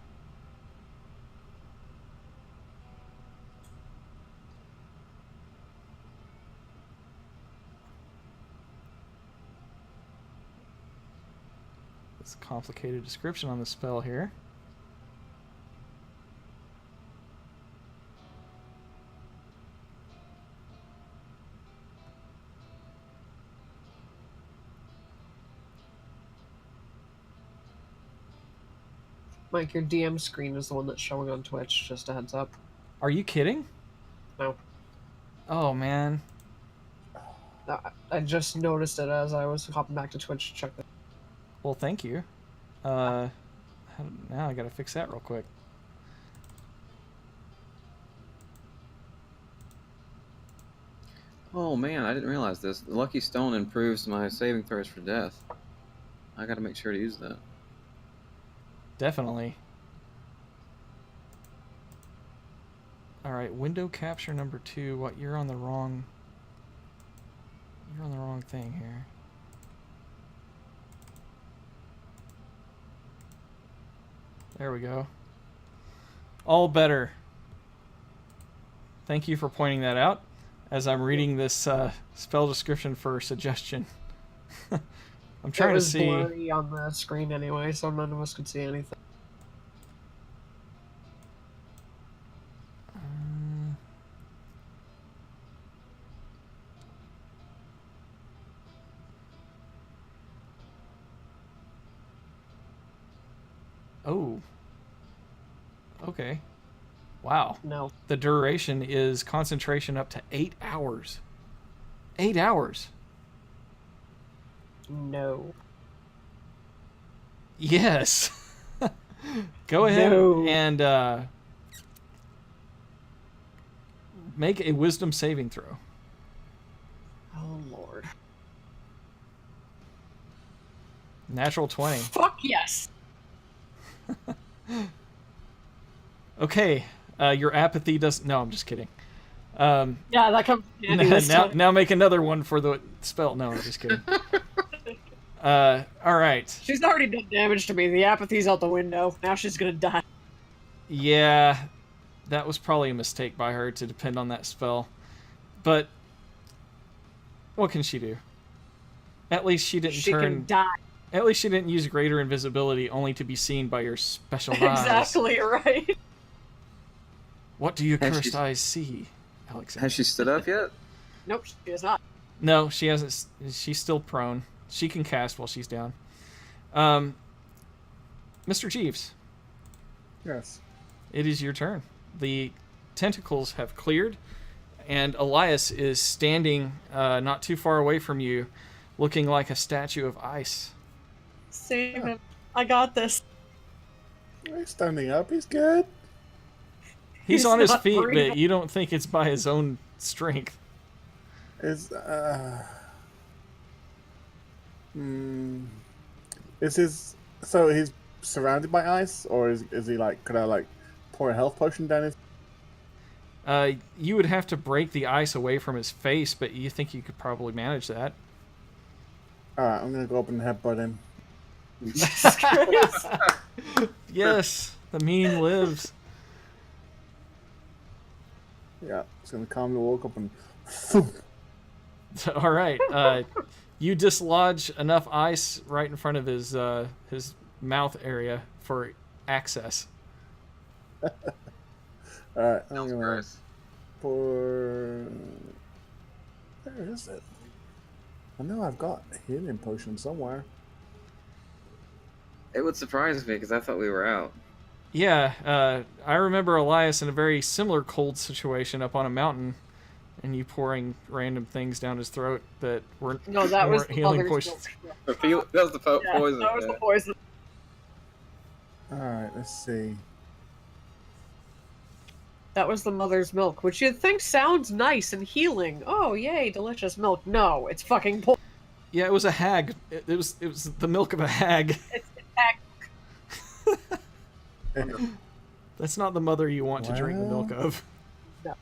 It's a complicated description on the spell here. Mike, your DM screen is the one that's showing on Twitch, just a heads up. Are you kidding? No. Oh, man. I just noticed it as I was hopping back to Twitch to check that. Well, thank you. Now I gotta fix that real quick. Oh man, I didn't realize this. The Lucky Stone improves my saving throws for death. I gotta make sure to use that. Definitely. Alright, window capture number 2. What, you're on the wrong thing here. There we go. All better. Thank you for pointing that out as I'm reading this spell description for suggestion. I'm trying to see. It was blurry on the screen anyway, so none of us could see anything. Oh. Okay. Wow. No. The duration is concentration up to 8 hours. 8 hours. No. Yes. Go ahead and make a wisdom saving throw. Oh, Lord. Natural 20. Fuck yes! Okay. Your apathy does... No, I'm just kidding. Yeah, that comes in handy this time. Now make another one for the spell. No, I'm just kidding. All right. She's already done damage to me. The apathy's out the window. Now she's gonna die. Yeah, that was probably a mistake by her to depend on that spell. But what can she do? At least she didn't She can die. At least she didn't use greater invisibility only to be seen by your special eyes. Exactly right. What do your cursed eyes see, Alexander? Has she stood up yet? Nope, she is not. No, she hasn't. She's still prone. She can cast while she's down. Mr. Jeeves. Yes. It is your turn. The tentacles have cleared, and Elias is standing not too far away from you, looking like a statue of ice. Save him. I got this. He's standing up. He's good. He's on his not feet, breathing. but you don't think it's by his own strength. Is his so he's surrounded by ice, or is he like? Could I like pour a health potion down his? You would have to break the ice away from his face, but you think you could probably manage that. All right, I'm gonna go up and headbutt him. Yes, the meme lives. Yeah, it's gonna calmly walk up and. Thump. All right, you dislodge enough ice right in front of his mouth area for access. All right, I'm Sounds gonna gross. pour. Where is it? I know I've got a healing potion somewhere. It would surprise me because I thought we were out. Yeah, I remember Elias in a very similar cold situation up on a mountain, and you pouring random things down his throat that weren't, No, that was weren't the healing mother's potions. milk. That was the Yeah, poison. that was the poison. All right, let's see. That was the mother's milk, which you'd think sounds nice and healing. Oh, yay, delicious milk. No, it's fucking poison. Yeah, it was a hag. It was the milk of a hag. It's act. That's not the mother you want to drink the Well, milk of. No.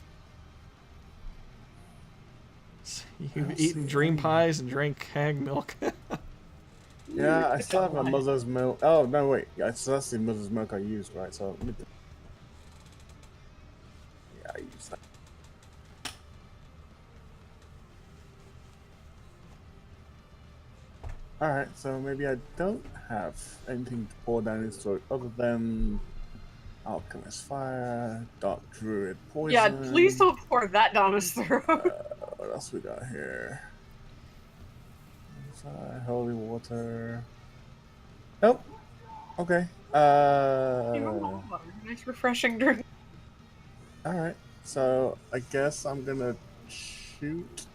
You've I'll eaten see. dream pies and drank hag milk. Yeah, I still have my mother's milk. Oh no, wait. Yeah, so that's the mother's milk I used, right? So yeah, I used that. All right, so maybe I don't have anything to pour down his throat other than alchemist fire, dark druid poison. Yeah, please don't pour that down his throat. What else we got here? Holy water. Nope. Okay. Nice refreshing drink. All right. So I guess I'm gonna shoot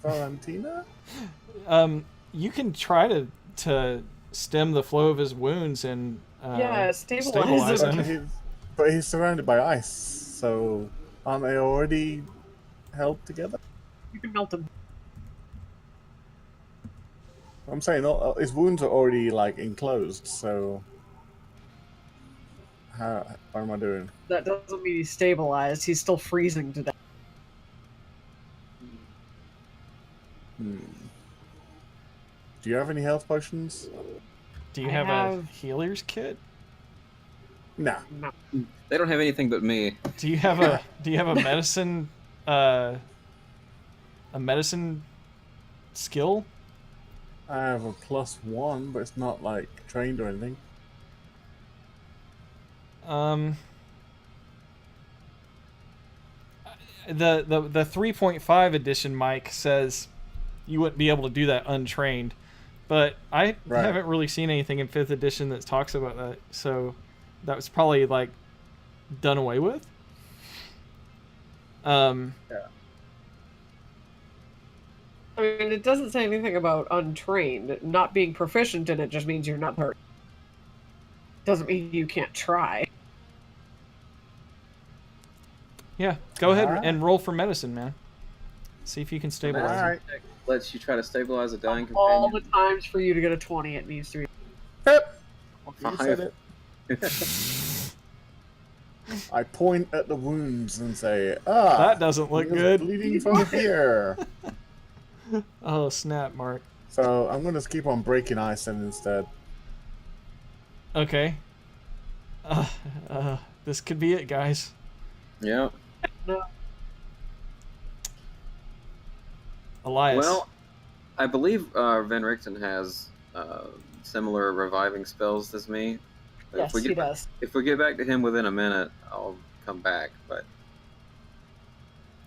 Valentina? You can try to stem the flow of his wounds and Yeah, stabilize stabilize him. But he's surrounded by ice, so aren't they already held together? You can melt him. I'm saying his wounds are already like enclosed, so what am I doing? That doesn't mean he's stabilized. He's still freezing to death. Hmm. Do you have any health potions? Do you I have a have- healer's kit? Nah. No. They don't have anything but me. Do you have a medicine a medicine skill? I have a +1, but it's not like trained or anything. The 3.5 edition Mike says you wouldn't be able to do that untrained, but I Right. haven't really seen anything in 5th edition that talks about that, so that was probably like done away with. Yeah. I mean, it doesn't say anything about untrained. Not being proficient in it just means you're not hurt. Doesn't mean you can't try. Yeah, go ahead Alright. and roll for medicine, man. See if you can stabilize him. Alright. Lets you try to stabilize a dying All companion. the times for you to get a 20, it needs to be. Yep. You 5. said it. I point at the wounds and say, That doesn't look he was good. bleeding from here. Oh, snap, Mark. So I'm going to keep on breaking ice then instead. Okay. This could be it, guys. Yeah. No. Elias. Well, I believe Van Richten has similar reviving spells as me. Yes, he does. If we get back to him within a minute, I'll come back, but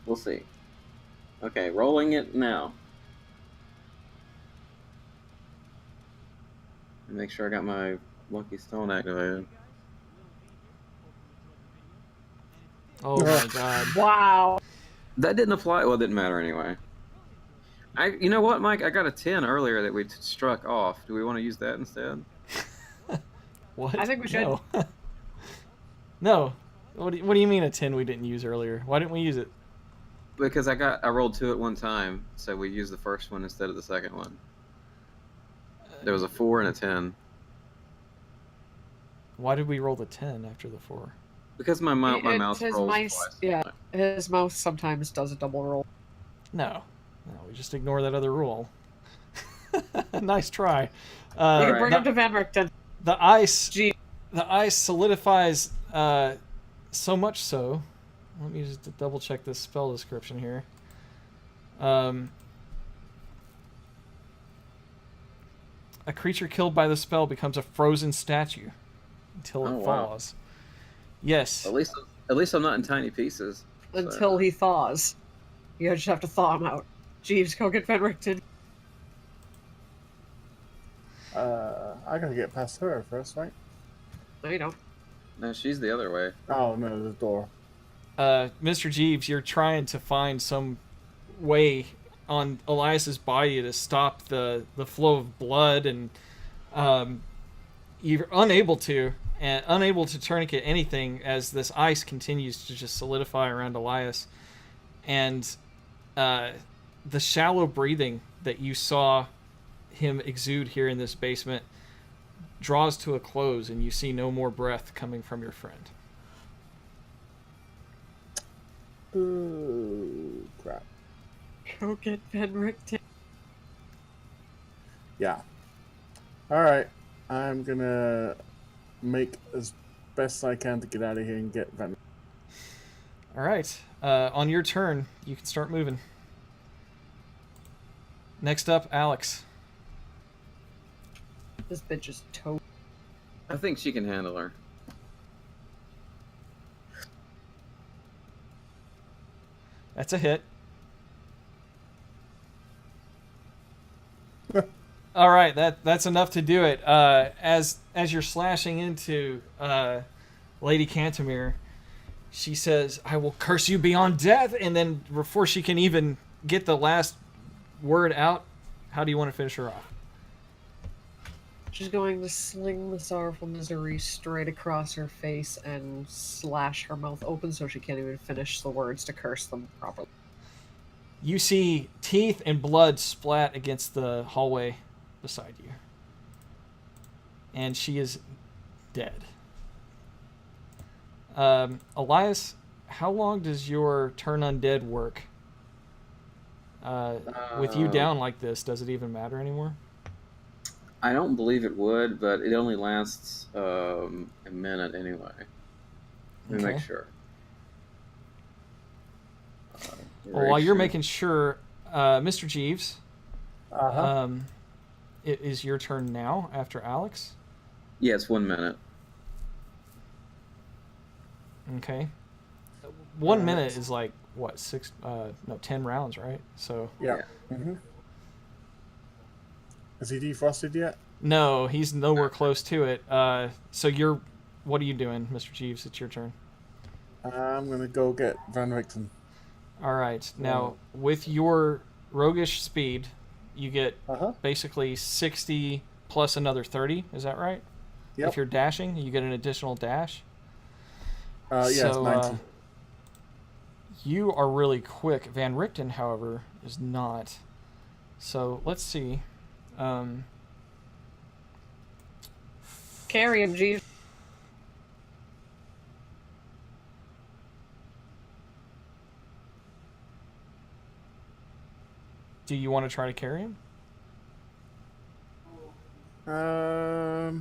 we'll see. Okay, rolling it now. Make sure I got my Lucky Stone activated. Oh my god. Wow. That didn't apply. Well, it didn't matter anyway. You know what, Mike? I got a 10 earlier that we struck off. Do we want to use that instead? What? I think we should. No. No. What do you mean a 10 we didn't use earlier? Why didn't we use it? Because I rolled 2 at one time, so we used the first one instead of the second one. There was a 4 and a 10. Why did we roll the 10 after the 4? Because my mouse his rolls mice, twice. yeah, his mouse sometimes does a double roll. No, we just ignore that other rule. Nice try. You can Alright. bring him to Van Richten. The ice Gee, the ice solidifies so much so. Let me just double check this spell description here. A creature killed by the spell becomes a frozen statue until it Oh, wow. falls. Yes. At least I'm not in tiny pieces. so- until he thaws. You just have to thaw him out. Jeeves, go get Van Richten. I gotta get past her first, right? No, you don't. No, she's the other way. Oh no, there's a door. Mr. Jeeves, you're trying to find some way on Elias's body to stop the flow of blood, and you're unable to tourniquet anything as this ice continues to just solidify around Elias, and the shallow breathing that you saw him exude here in this basement draws to a close, and you see no more breath coming from your friend. Ooh, crap. Go get Van Richten. Yeah. Alright. I'm gonna make as best I can to get out of here and get Venom. All right. On your turn, you can start moving. Next up, Alex. This bitch is toast. I think she can handle her. That's a hit. All right, that's enough to do it. As you're slashing into Lady Cantamir, she says, "I will curse you beyond death," and then before she can even get the last word out. How do you want to finish her off? She's going to sling the sorrowful misery straight across her face and slash her mouth open so she can't even finish the words to curse them properly. You see teeth and blood splat against the hallway beside you. And she is dead. Elias, how long does your turn undead work? With you down like this, does it even matter anymore? I don't believe it would, but it only lasts a minute anyway. Let me make sure. Well, while you're making sure, Mr. Jeeves, it is your turn now after Alex. Yeah, it's 1 minute. Okay. 1 minute is like, what, 10 rounds, right? So. Yeah. Mm-hmm. Is he defrosted yet? No, he's nowhere close to it. So what are you doing, Mr. Jeeves? It's your turn. I'm going to go get Van Richten. All right. Now, with your roguish speed, you get basically 60 plus another 30. Is that right? Yep. If you're dashing, you get an additional dash. Yeah, it's 90. You are really quick. Van Richten, however, is not. So let's see. Carry him, Jeeves. Do you want to try to carry him? I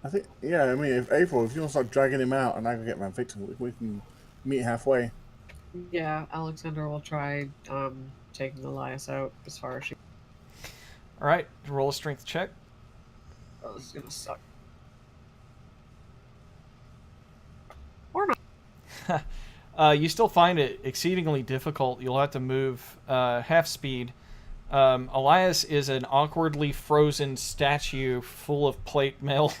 think, yeah, I mean, if April, if you want to start dragging him out and I can get my victim, we can meet halfway. Yeah, Alexander will try taking Elias out as far as she... All right, roll a strength check. Oh, this is going to suck. Or not. You still find it exceedingly difficult. You'll have to move half speed. Elias is an awkwardly frozen statue full of plate mail.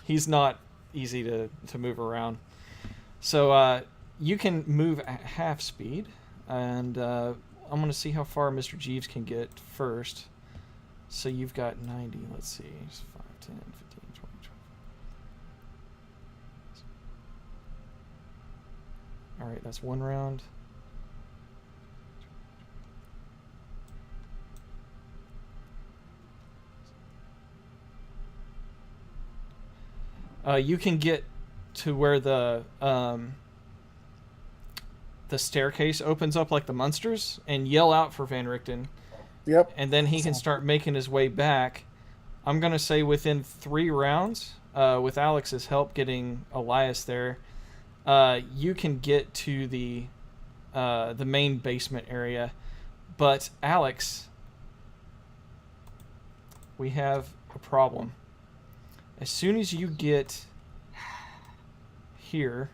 He's not easy to move around. So you can move at half speed, and I'm going to see how far Mr. Jeeves can get first. So you've got 90. Let's see. 5, 10, 15, 20, 25. All right, that's one round. You can get to where the staircase opens up like the Munsters and yell out for Van Richten. Yep. And then he can start making his way back. I'm going to say within 3 rounds, with Alex's help getting Elias there, you can get to the main basement area. But Alex, we have a problem. As soon as you get here-ish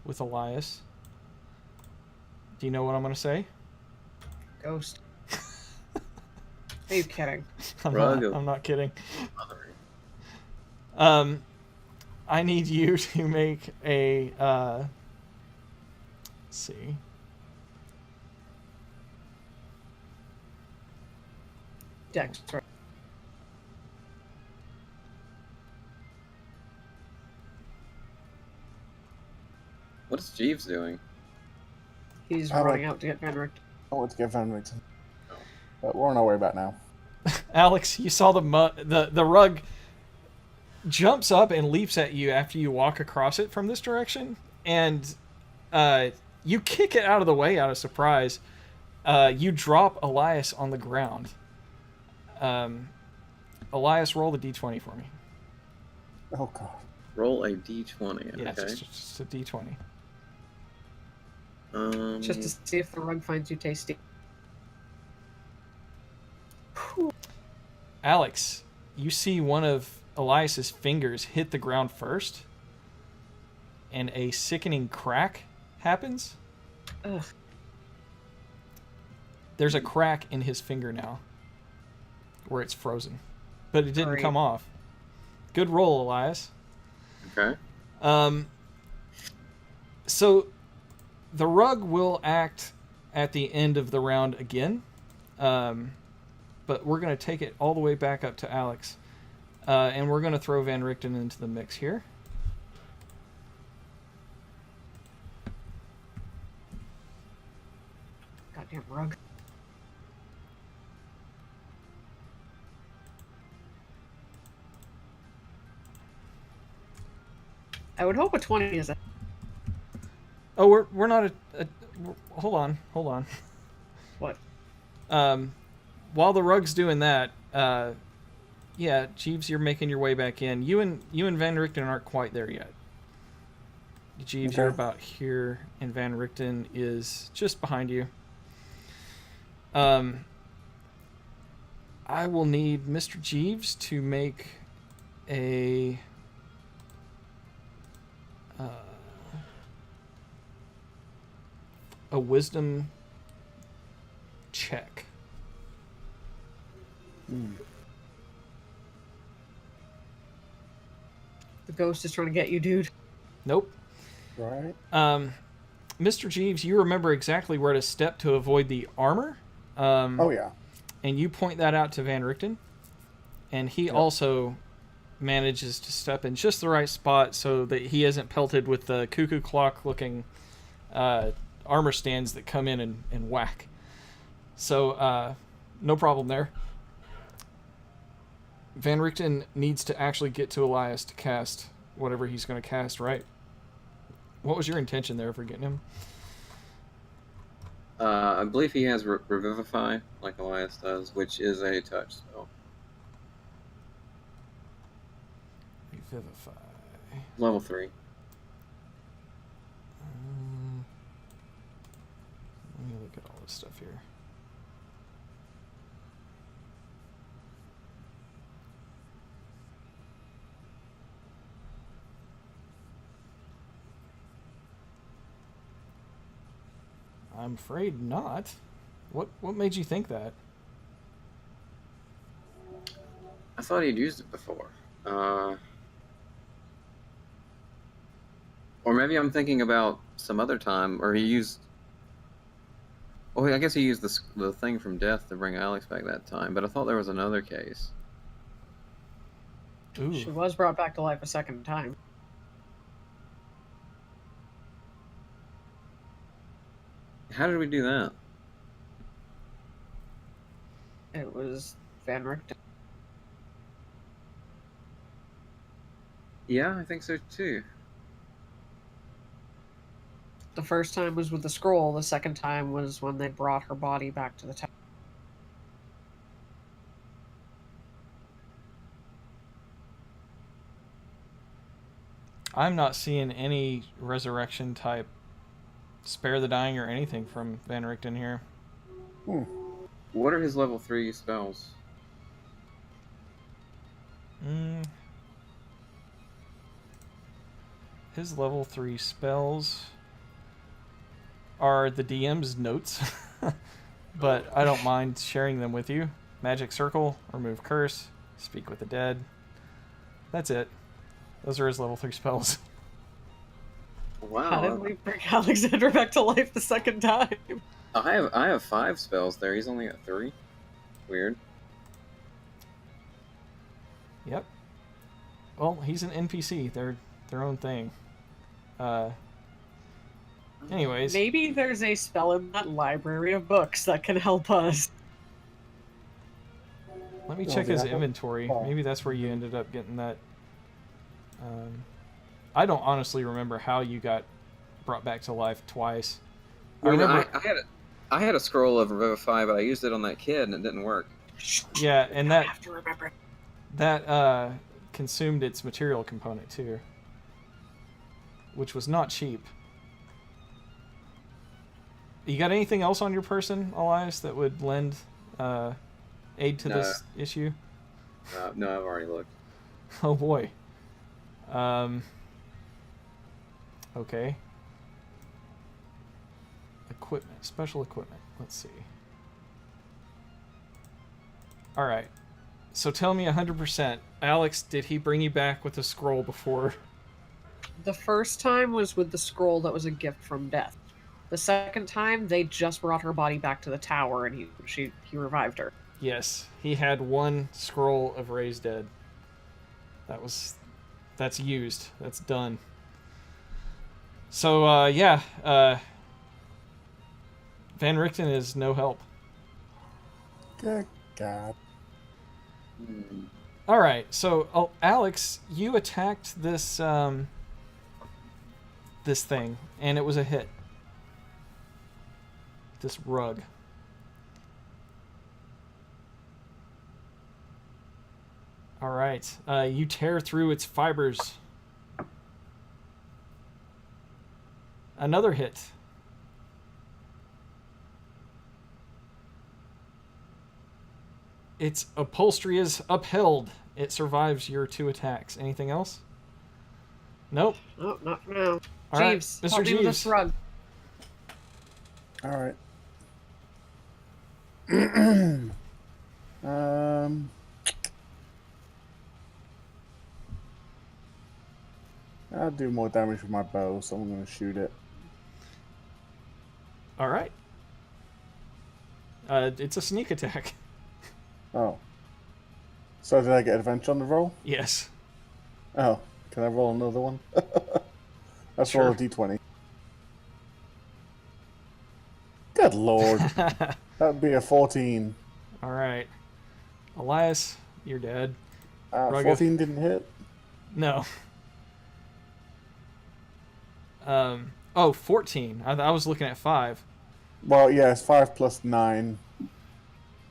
with Elias, do you know what I'm going to say? Ghost. Are you kidding? I'm not kidding. I need you to make a let's see. Dex. Right. What is Jeeves doing? He's running out to get Van Richten. I want to get Van Richten. But we're on our way back now. Alex, you saw the rug jumps up and leaps at you after you walk across it from this direction, and you kick it out of the way out of surprise. You drop Elias on the ground. Elias, roll the d20 for me. Oh, God. Roll a d20. Yeah, okay. just a d20. Just to see if the rug finds you tasty. Alex, you see one of Elias's fingers hit the ground first, and a sickening crack happens. Ugh. There's a crack in his finger now, where it's frozen, but it didn't Great. come off. Good roll, Elias. Okay. So the rug will act at the end of the round again. But we're going to take it all the way back up to Alex. And we're going to throw Van Richten into the mix here. Goddamn rug. I would hope a 20 is a... Oh, we're not hold on. What? While the rug's doing that, yeah, Jeeves, you're making your way back in. You and Van Richten aren't quite there yet. Jeeves, Okay. you're about here, and Van Richten is just behind you. I will need Mr. Jeeves to make a wisdom check. The ghost is trying to get you, dude. Nope. Right. Mr. Jeeves, you remember exactly where to step to avoid the armor. Oh yeah. And you point that out to Van Richten. And he also manages to step in just the right spot so that he isn't pelted with the cuckoo clock looking armor stands that come in and whack. So, no problem there. Van Richten needs to actually get to Elias to cast whatever he's going to cast, right? What was your intention there for getting him? I believe he has Revivify, like Elias does, which is a touch spell. Revivify. Level 3. Let me look at all this stuff here. I'm afraid not. What made you think that? I thought he'd used it before. Or maybe I'm thinking about some other time, or he used... Oh, I guess he used the thing from death to bring Alex back that time, but I thought there was another case. Ooh. She was brought back to life a second time. How did we do that? It was Van Richten. Yeah, I think so too. The first time was with the scroll. The second time was when they brought her body back to the tower. I'm not seeing any resurrection type spare the dying or anything from Van Richten here. What are his level 3 spells? His level 3 spells are the DM's notes, but I don't mind sharing them with you. Magic Circle, Remove Curse, Speak with the Dead. That's it. Those are his level 3 spells. Wow. How did we bring Alexander back to life the second time? I have 5 spells there. He's only got 3. Weird. Yep. Well, he's an NPC. They're their own thing. Anyways. Maybe there's a spell in that library of books that can help us. Let me check his inventory. Maybe that's where you ended up getting that. I don't honestly remember how you got brought back to life twice. I remember I had a scroll of Revivify, but I used it on that kid and it didn't work. Yeah, and I have to remember. that consumed its material component too, which was not cheap. You got anything else on your person, Elias, that would lend aid to this issue? No, I've already looked. Oh boy. Okay. Equipment, special equipment. Let's see. All right. So tell me 100%. Alex, did he bring you back with a scroll before? The first time was with the scroll that was a gift from death. The second time, they just brought her body back to the tower, and he revived her. Yes, he had one scroll of Raise Dead. That's used. That's done. So Van Richten is no help. Good God. All right, so Alex, you attacked this this thing, and it was a hit. This rug. All right, you tear through its fibers. Another hit. Its upholstery is upheld. It survives your 2 attacks. Anything else? Nope. Oh, not for now. All right, Jeeves, Mr. help me with Jeeves. this rug. All right. I'll do more damage with my bow, so I'm going to shoot it. All right. It's a sneak attack. Oh. So did I get advantage on the roll? Yes. Oh, can I roll another one? Let's Sure. roll a d20. Good lord. That would be a 14. All right. Elias, you're dead. Rugged. 14 didn't hit? No. 14. I was looking at 5. Well, yeah, it's 5 plus 9.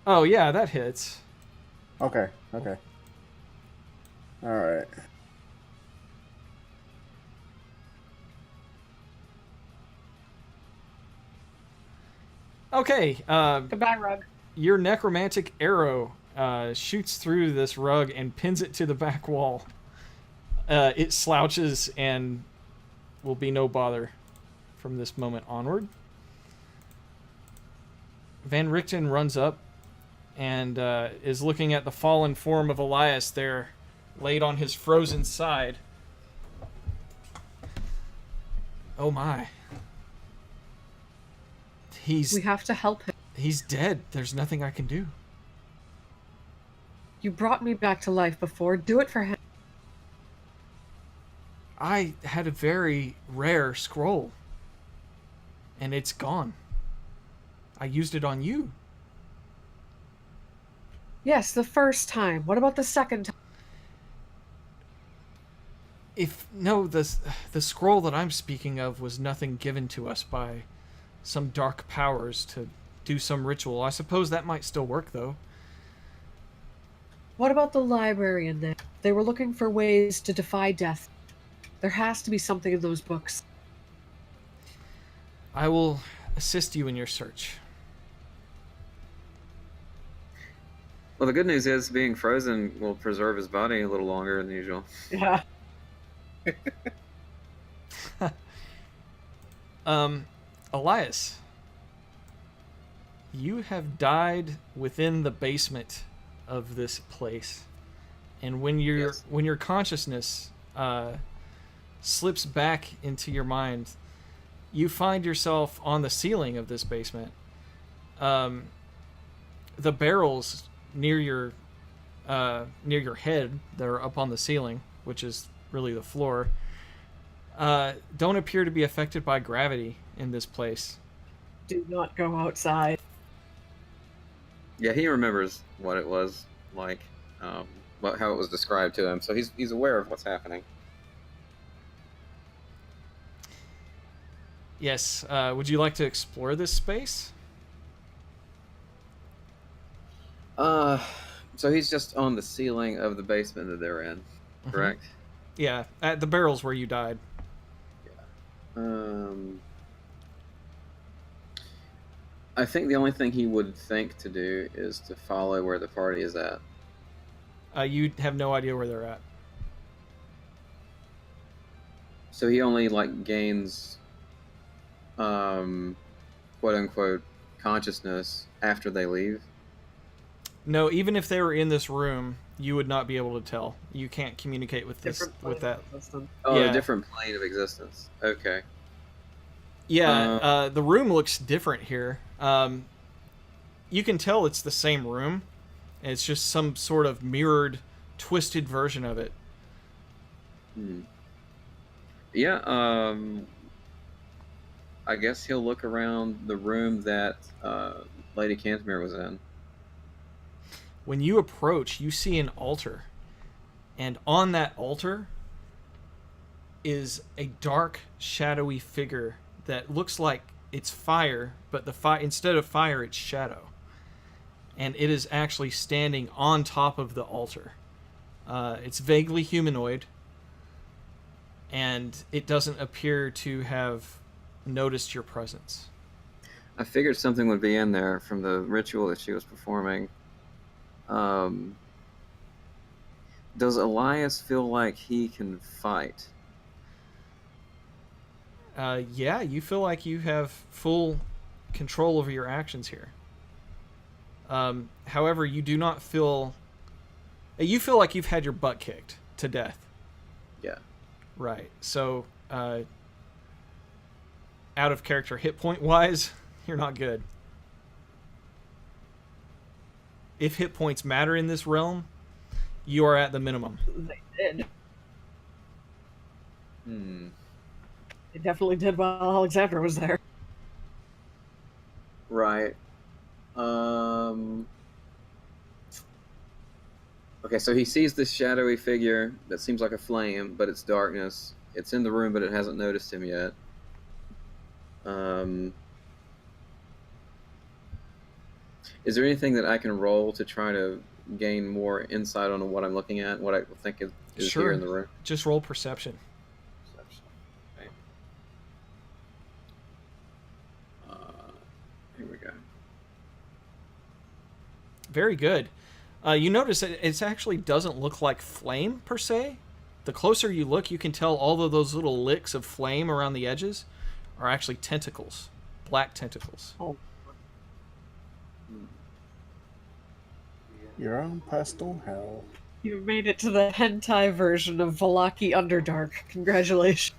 Oh, yeah, that hits. Okay. Alright. Okay, Goodbye, rug. your necromantic arrow shoots through this rug and pins it to the back wall. It slouches and will be no bother from this moment onward. Van Richten runs up and is looking at the fallen form of Elias there, laid on his frozen side. Oh my. We have to help him. He's dead. There's nothing I can do. You brought me back to life before. Do it for him. I had a very rare scroll, and it's gone. I used it on you. Yes, the first time. What about the second time? The scroll that I'm speaking of was nothing given to us by some dark powers to do some ritual. I suppose that might still work, though. What about the library in there? They were looking for ways to defy death. There has to be something in those books. I will assist you in your search. Well, the good news is being frozen will preserve his body a little longer than usual. Yeah. Elias, you have died within the basement of this place, and when your consciousness slips back into your mind, you find yourself on the ceiling of this basement. The barrels near your head that are up on the ceiling, which is really the floor, don't appear to be affected by gravity in this place. Do not go outside. Yeah, he remembers what it was like, how it was described to him, so he's aware of what's happening. Yes. Would you like to explore this space? So he's just on the ceiling of the basement that they're in, correct? Yeah, at the barrels where you died. I think the only thing he would think to do is to follow where the party is at. You have no idea where they're at. So he only gains, quote unquote, consciousness after they leave. No, even if they were in this room, you would not be able to tell. You can't communicate with this Different with that. plane of existence. Oh, Yeah. a different plane of existence. Okay. Yeah, the room looks different here. You can tell it's the same room. It's just some sort of mirrored, twisted version of it. Yeah, I guess he'll look around the room that Lady Casimir was in. When you approach, you see an altar. And on that altar is a dark, shadowy figure that looks like it's fire, but instead of fire, it's shadow. And it is actually standing on top of the altar. It's vaguely humanoid, and it doesn't appear to have noticed your presence. I figured something would be in there from the ritual that she was performing. Does Elias feel like he can fight? Yeah, you feel like you have full control over your actions here. However, you do not feel... You feel like you've had your butt kicked to death. Yeah. Right. So, out of character hit point wise, you're not good. If hit points matter in this realm, you are at the minimum. They did. Hmm. They definitely did while Alexandra was there. Right. Okay, so he sees this shadowy figure that seems like a flame, but it's darkness. It's in the room, but it hasn't noticed him yet. Is there anything that I can roll to try to gain more insight on what I'm looking at, what I think is Sure. here in the room? Just roll perception. Okay. Here we go. Very good. You notice that it actually doesn't look like flame, per se. The closer you look, you can tell all of those little licks of flame around the edges are actually tentacles. Black tentacles. Oh. Your own personal hell. You made it to the hentai version of Valaki Underdark. Congratulations.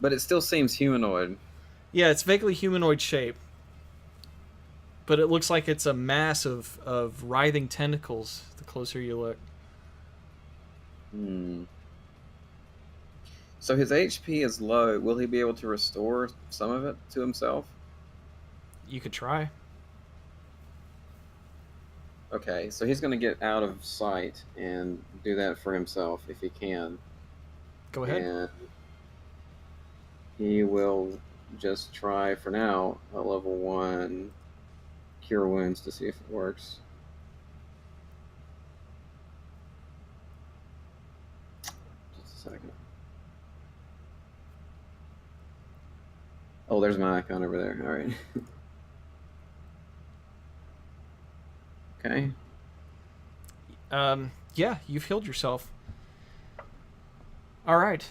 But it still seems humanoid. Yeah, it's vaguely humanoid shape. But it looks like it's a mass of writhing tentacles the closer you look. So his HP is low. Will he be able to restore some of it to himself? You could try. Okay, so he's going to get out of sight and do that for himself if he can. Go ahead. And he will just try, for now, a level 1 Cure Wounds to see if it works. Just a second. Oh, there's my icon over there. All right. Okay. Yeah, you've healed yourself. All right.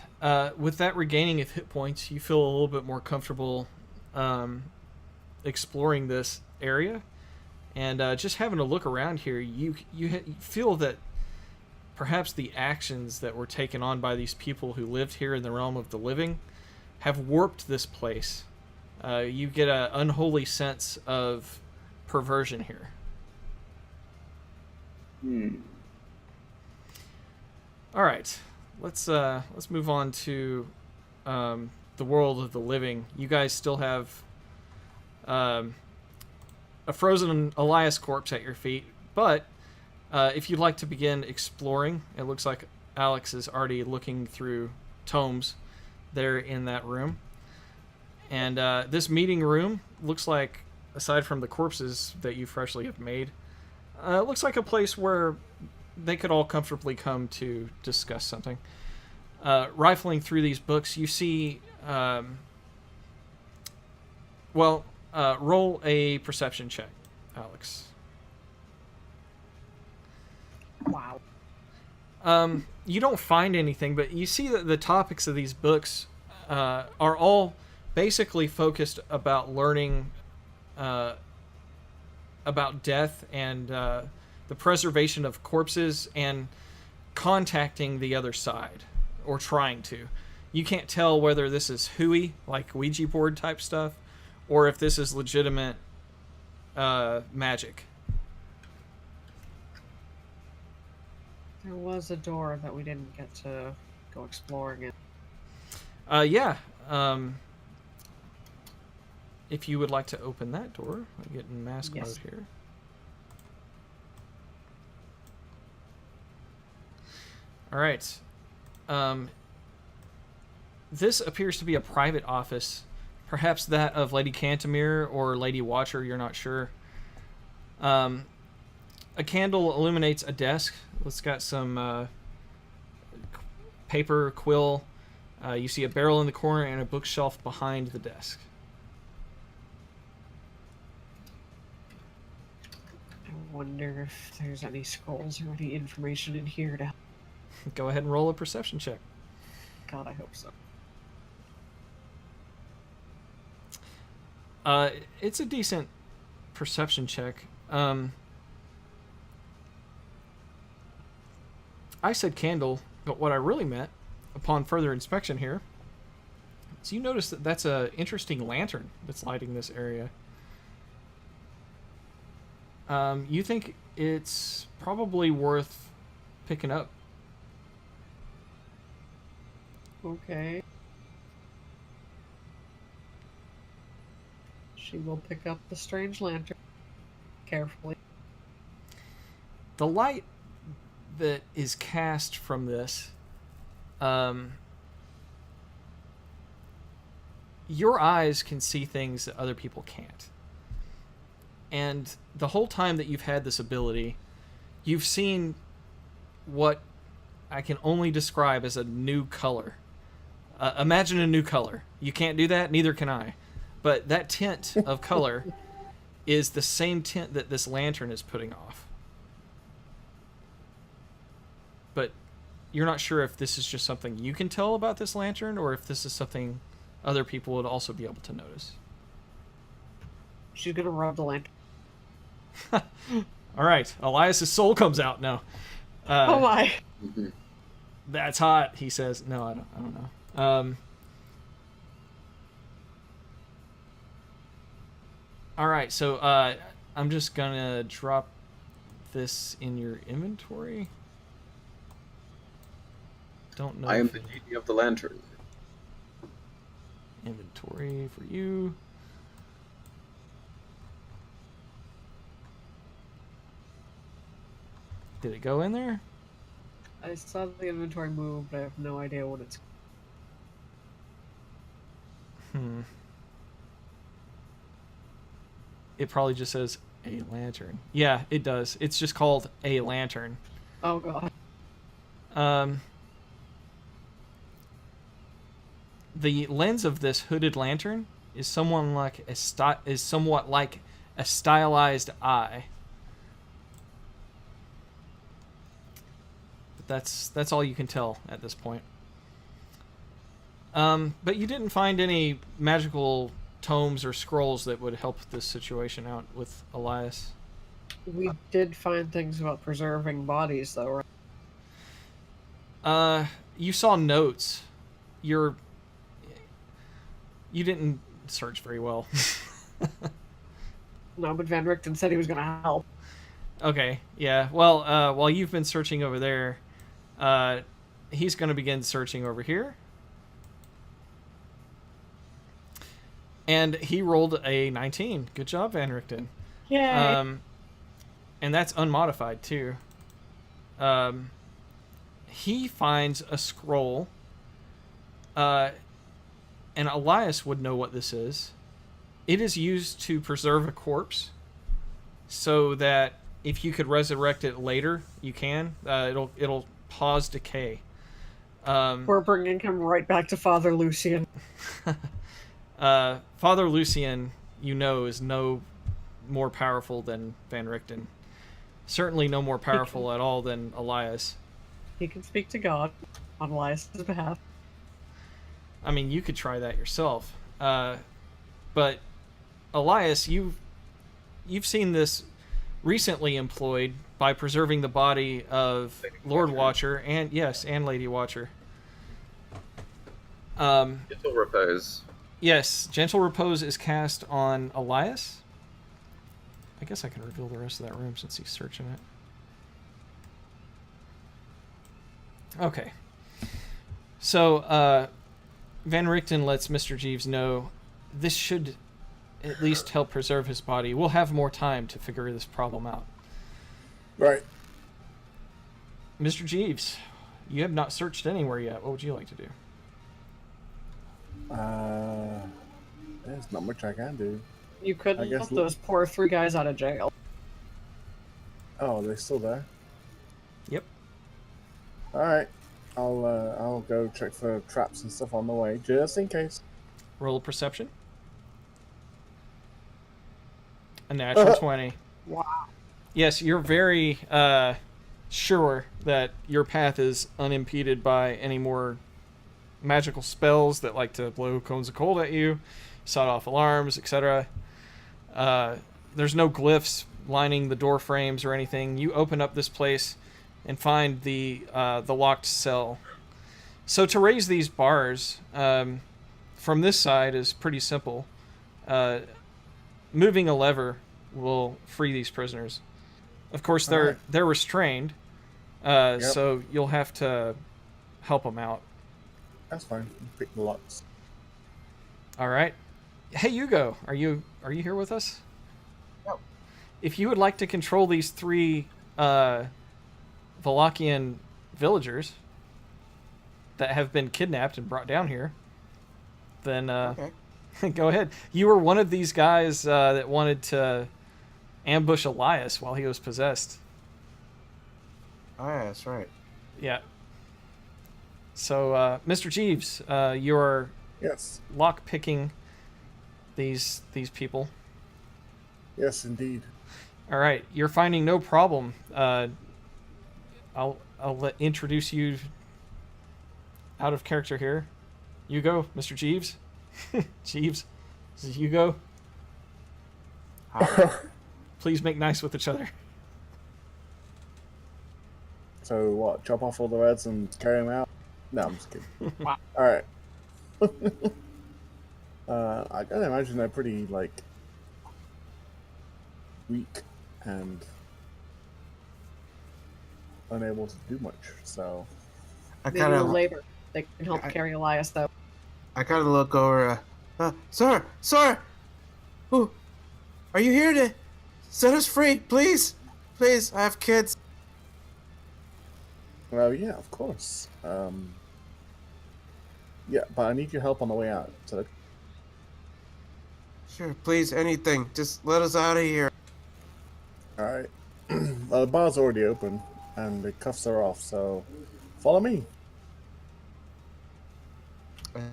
With that regaining of hit points, you feel a little bit more comfortable exploring this area, and just having a look around here. You feel that perhaps the actions that were taken on by these people who lived here in the realm of the living have warped this place. You get an unholy sense of perversion here. All right, let's move on to the world of the living. You guys still have a frozen Elias corpse at your feet, but if you'd like to begin exploring, it looks like Alex is already looking through tomes there in that room. And this meeting room looks like, aside from the corpses that you freshly have made, it looks like a place where they could all comfortably come to discuss something. Rifling through these books, you see... roll a perception check, Alex. Wow. You don't find anything, but you see that the topics of these books are all basically focused about learning about death and the preservation of corpses and contacting the other side, or trying to. You can't tell whether this is hooey, like Ouija board type stuff, or if this is legitimate magic. There was a door that we didn't get to go exploring in. Yeah. If you would like to open that door, I get in mask mode here. All right. This appears to be a private office, perhaps that of Lady Cantamir or Lady Watcher. You're not sure. A candle illuminates a desk. It's got some paper, quill. You see a barrel in the corner and a bookshelf behind the desk. I wonder if there's any scrolls or any information in here to help. Go ahead and roll a perception check. God, I hope so. It's a decent perception check. I said candle, but what I really meant, upon further inspection here, is you notice that that's an interesting lantern that's lighting this area. You think it's probably worth picking up. Okay. She will pick up the strange lantern carefully. The light that is cast from this, your eyes can see things that other people can't. And the whole time that you've had this ability, you've seen what I can only describe as a new color. Imagine a new color. You can't do that, neither can I. But that tint of color is the same tint that this lantern is putting off. But you're not sure if this is just something you can tell about this lantern, or if this is something other people would also be able to notice. She's gonna rub the lantern. All right, Elias's soul comes out now. Oh my! That's hot, he says. No, I don't know. All right, so I'm just gonna drop this in your inventory. Don't know. I am the genie of the lantern. Inventory for you. Did it go in there? I saw the inventory move, but I have no idea what it's. It probably just says a lantern. Yeah, it does. It's just called a lantern. Oh god. The lens of this hooded lantern is somewhat like a stylized eye. But that's all you can tell at this point. But you didn't find any magical tomes or scrolls that would help this situation out with Elias. We did find things about preserving bodies, though, right? You saw notes. You didn't search very well. No, but Van Richten said he was going to help. Okay, yeah. Well, while you've been searching over there, he's going to begin searching over here. And he rolled a 19. Good job, Van Richten. Yay! And that's unmodified, too. He finds a scroll. And Elias would know what this is. It is used to preserve a corpse, so that if you could resurrect it later, you can. It'll pause decay. We're bringing him right back to Father Lucian. Father Lucian, is no more powerful than Van Richten. Certainly no more powerful at all than Elias. He can speak to God on Elias' behalf. I mean, you could try that yourself. But Elias, you've seen this recently employed by preserving the body of Lord Watcher and Lady Watcher. Gentle repose. Yes, Gentle Repose is cast on Elias. I guess I can reveal the rest of that room since he's searching it. Okay. So, Van Richten lets Mr. Jeeves know this should at least help preserve his body. We'll have more time to figure this problem out. Right. Mr. Jeeves, you have not searched anywhere yet. What would you like to do? There's not much I can do. You could I guess let those poor 3 guys out of jail. Oh, they're still there? Yep. Alright. I'll go check for traps and stuff on the way, just in case. Roll a perception. A natural 20. Wow. Yes, you're very sure that your path is unimpeded by any more magical spells that like to blow cones of cold at you, sawed off alarms, etc. There's no glyphs lining the door frames or anything. You open up this place and find the locked cell. So to raise these bars from this side is pretty simple. Moving a lever will free these prisoners. Of course, they're restrained, so you'll have to help them out. That's fine. Pick the locks. All right. Hey, Hugo, are you here with us? No. If you would like to control these 3 Valachian villagers that have been kidnapped and brought down here, then Okay. go ahead. You were one of these guys that wanted to ambush Elias while he was possessed. Oh, yeah, that's right. Yeah. So, Mr. Jeeves, you're Yes. lock-picking these people. Yes, indeed. All right, you're finding no problem. I'll introduce you out of character here. Hugo, Mr. Jeeves. Jeeves, this is Hugo. Please make nice with each other. So what? Chop off all the reds and carry them out? No, I'm just kidding. Wow. All right. I gotta imagine they're pretty weak and unable to do much. So I Maybe kind with of labor. They can help carry Elias, though. look over. Sir, Ooh, are you here to set us free, please? Please, I have kids. well, yeah, of course. Yeah, but I need your help on the way out. So Sure, please, anything. Just let us out of here. all right. Well, the bar's already open and the cuffs are off. So follow me.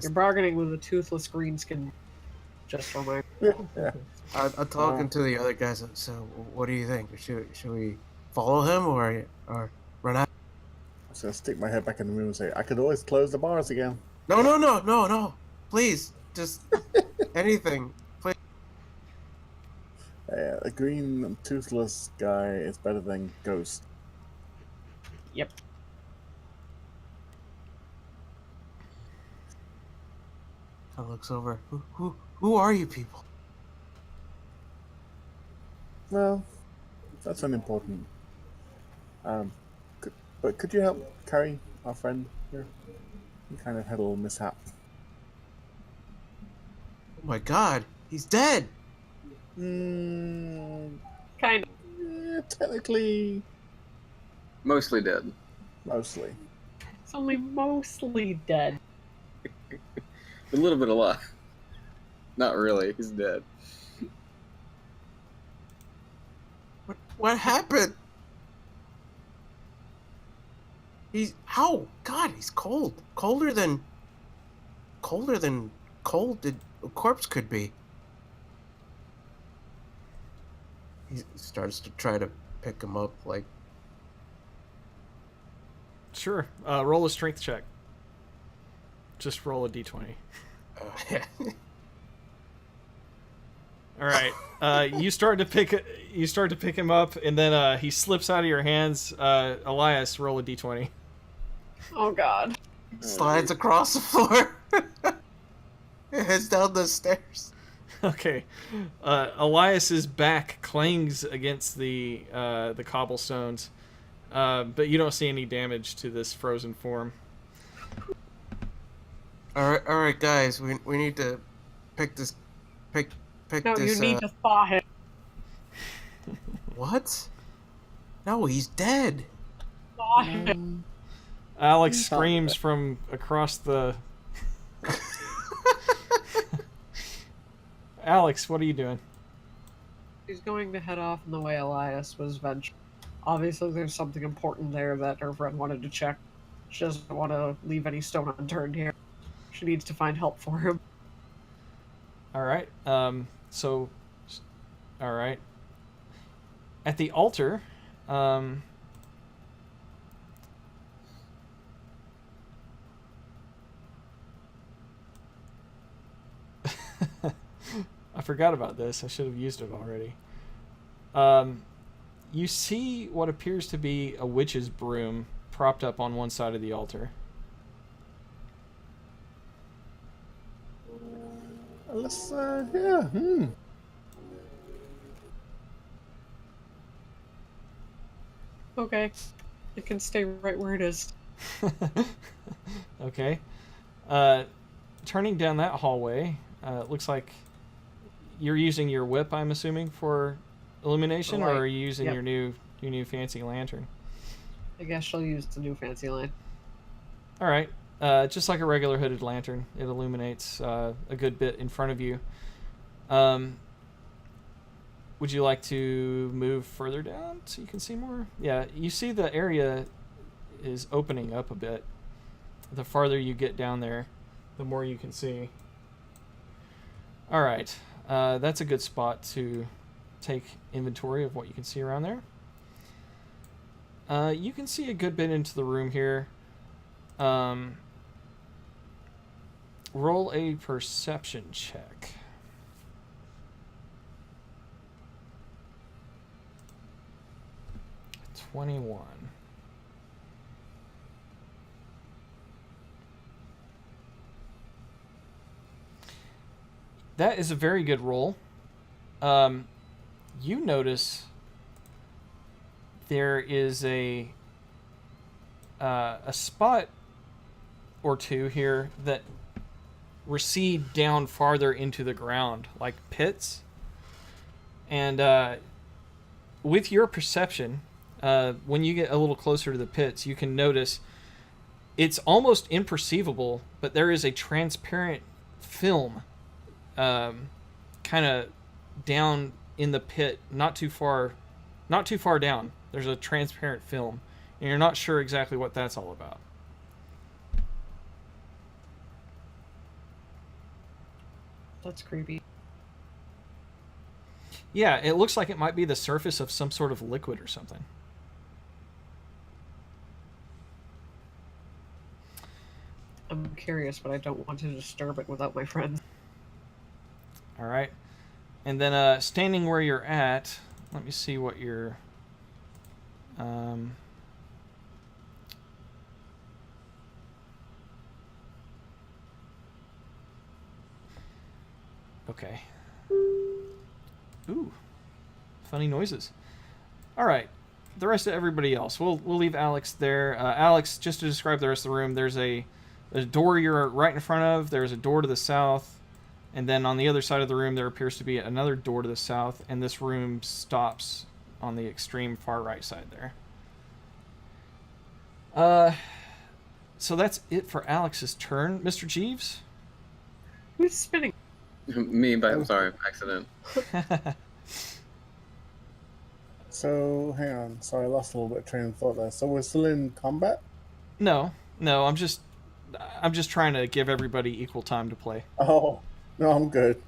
You're bargaining with a toothless greenskin. Just for my. Yeah. I'm talking to the other guys. So, what do you think? Should we follow him or run out? I'm just gonna stick my head back in the room and say, I could always close the bars again. No. Please, just anything. Please. Yeah, a green toothless guy is better than Ghost. Yep. I looks over. Who are you people? Well, that's unimportant. But could you help carry our friend here? He kind of had a little mishap. Oh my God, he's dead. Mm, Kind of. yeah, technically, Mostly dead. mostly. It's only mostly dead. A little bit alive. Not really. He's dead. What happened? How? God, he's cold. Colder than cold a corpse could be. He starts to try to pick him up, like, Sure. Roll a strength check. Just roll a d20. yeah. All right. You start to pick him up, and then he slips out of your hands. Elias, roll a d20. Oh God. Slides across the floor. heads down the stairs. Okay. Elias's back clangs against the cobblestones, but you don't see any damage to this frozen form. All right, guys. We need to pick this. Pick No, this. you need to thaw him. What? No, he's dead. Thaw him. Alex screams from across the. Alex, what are you doing? She's going to head off in the way Elias was venturing. Obviously, there's something important there that her friend wanted to check. She doesn't want to leave any stone unturned here. She needs to find help for him. All right. All right. At the altar, I forgot about this. I should have used it already. You see what appears to be a witch's broom propped up on one side of the altar. Let's, yeah, Okay. It can stay right where it is. Okay. Turning down that hallway, it looks like you're using your whip, I'm assuming, for illumination, or are you using your new fancy lantern? I guess she'll use the new fancy line. All right. Just like a regular hooded lantern, it illuminates a good bit in front of you. Would you like to move further down so you can see more? Yeah, you see the area is opening up a bit. The farther you get down there, the more you can see. All right. That's a good spot to take inventory of what you can see around there. You can see a good bit into the room here. Roll a perception check. $21. That is a very good roll. You notice there is a spot or two here that recede down farther into the ground, like pits. And with your perception, when you get a little closer to the pits, you can notice it's almost imperceivable, but there is a transparent film kind of down in the pit, not too far down. There's a transparent film, and you're not sure exactly what that's all about. That's creepy. Yeah, it looks like it might be the surface of some sort of liquid or something. I'm curious, but I don't want to disturb it without my friends. All right. And then standing where you're at, let me see what your... Okay. Ooh. Funny noises. All right. The rest of everybody else. We'll leave Alex there. Alex, just to describe the rest of the room, there's a door you're right in front of. There's a door to the south. And then on the other side of the room, there appears to be another door to the south. And this room stops on the extreme far right side there. So that's it for Alex's turn. Mr. Jeeves? Who's spinning? Me, but I'm sorry, accident. So, hang on. Sorry, I lost a little bit of train of thought there. So we're still in combat? No, I'm just trying to give everybody equal time to play. Oh, no, I'm good.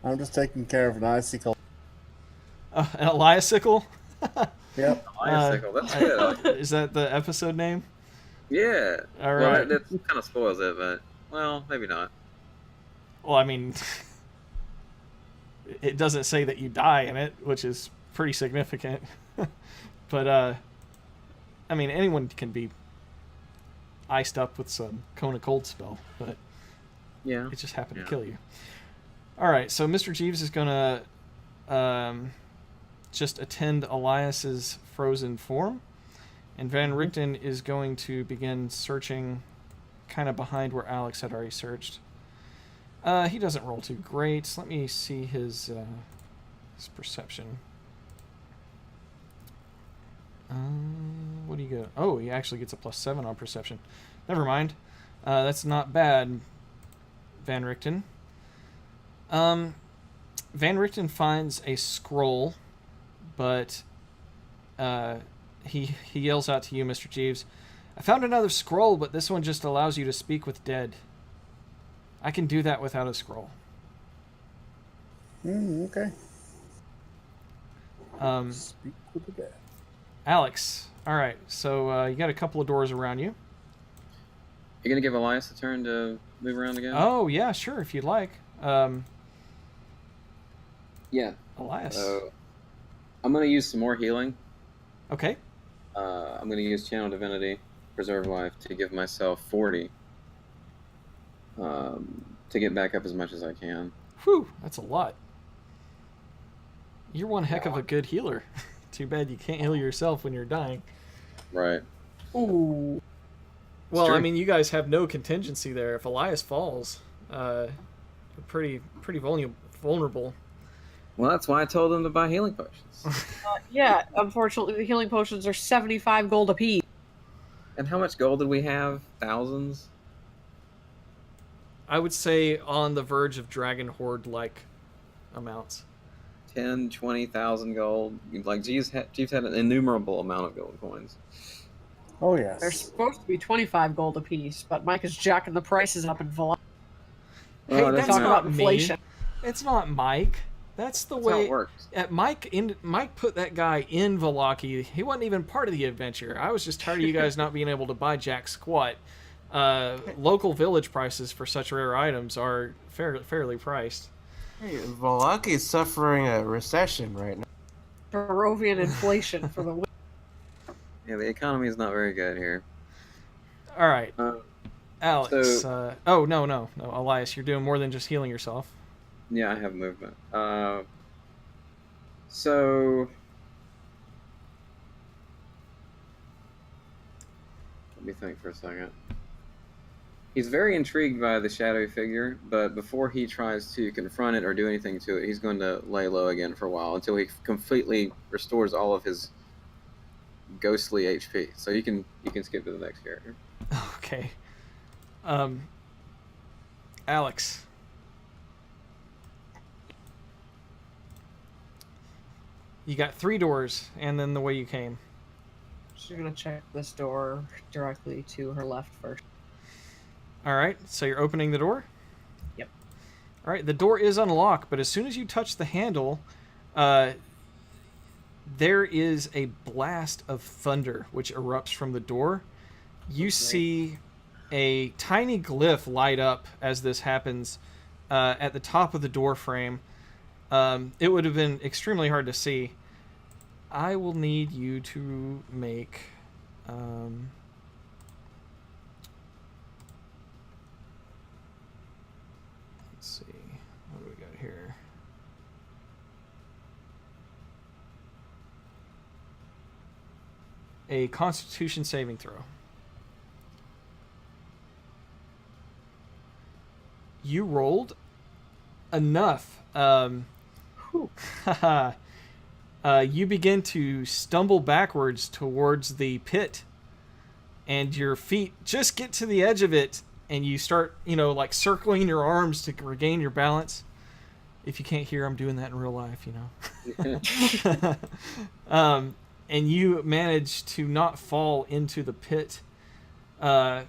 I'm just taking care of an icicle. An Eliasicle? Yep. Eliasicle, that's good. Is that the episode name? Yeah. All Well, right. that kind of spoils it, but, well, maybe not. Well, I mean, it doesn't say that you die in it, which is pretty significant. But, I mean, anyone can be iced up with some Cone of Cold spell. But Yeah. It just happened Yeah. to kill you. All right, so Mr. Jeeves is gonna just attend Elias's frozen form, and Van Richten is going to begin searching, kind of behind where Alex had already searched. He doesn't roll too great. Let me see his perception. What do you get? Oh, he actually gets a +7 on perception. Never mind. That's not bad, Van Richten. Van Richten finds a scroll, but he yells out to you, Mr. Jeeves, I found another scroll, but this one just allows you to speak with dead. I can do that without a scroll. Okay. Speak with the dead. Alex, all right, so you got a couple of doors around you. You gonna give Elias a turn to move around again? Oh, yeah, sure, if you'd like. Yeah. Elias. I'm gonna use some more healing. Okay. I'm gonna use Channel Divinity, Preserve Life, to give myself 40. To get back up as much as I can. Whew, that's a lot. You're one heck of a good healer. Too bad you can't heal yourself when you're dying. Right. Ooh. Well, true. I mean, you guys have no contingency there. If Elias falls, you're pretty vulnerable. Well, that's why I told them to buy healing potions. Yeah, unfortunately, the healing potions are 75 gold apiece. And how much gold did we have? Thousands? I would say on the verge of Dragon Horde-like amounts. 10, 20,000 gold. Like, Jeeves had an innumerable amount of gold coins. Oh, yes. They're supposed to be 25 gold apiece, but Mike is jacking the prices up in Velocity. Hey, that's Talk not about inflation. me. It's not Mike. That's the That's way how it works. Mike put that guy in Velaki. He wasn't even part of the adventure. I was just tired of you guys not being able to buy jack squat. Local village prices for such rare items are fairly priced. Hey, Valaki's suffering a recession right now. Barovian inflation for the win. Yeah, the economy is not very good here. All right, Alex. so- No, Elias, you're doing more than just healing yourself. Yeah, I have movement. So... Let me think for a second. He's very intrigued by the shadowy figure, but before he tries to confront it or do anything to it, he's going to lay low again for a while until he completely restores all of his ghostly HP. So you can skip to the next character. Okay. Alex. You got 3 doors, and then the way you came. She's gonna check this door directly to her left first. All right, so you're opening the door? Yep. All right, the door is unlocked, but as soon as you touch the handle, there is a blast of thunder which erupts from the door. You see a tiny glyph light up as this happens at the top of the door frame. It would have been extremely hard to see. I will need you to make... let's see. What do we got here? A Constitution saving throw. You rolled enough. You begin to stumble backwards towards the pit, and your feet just get to the edge of it, and you start, like circling your arms to regain your balance. If you can't hear, I'm doing that in real life, and you manage to not fall into the pit. On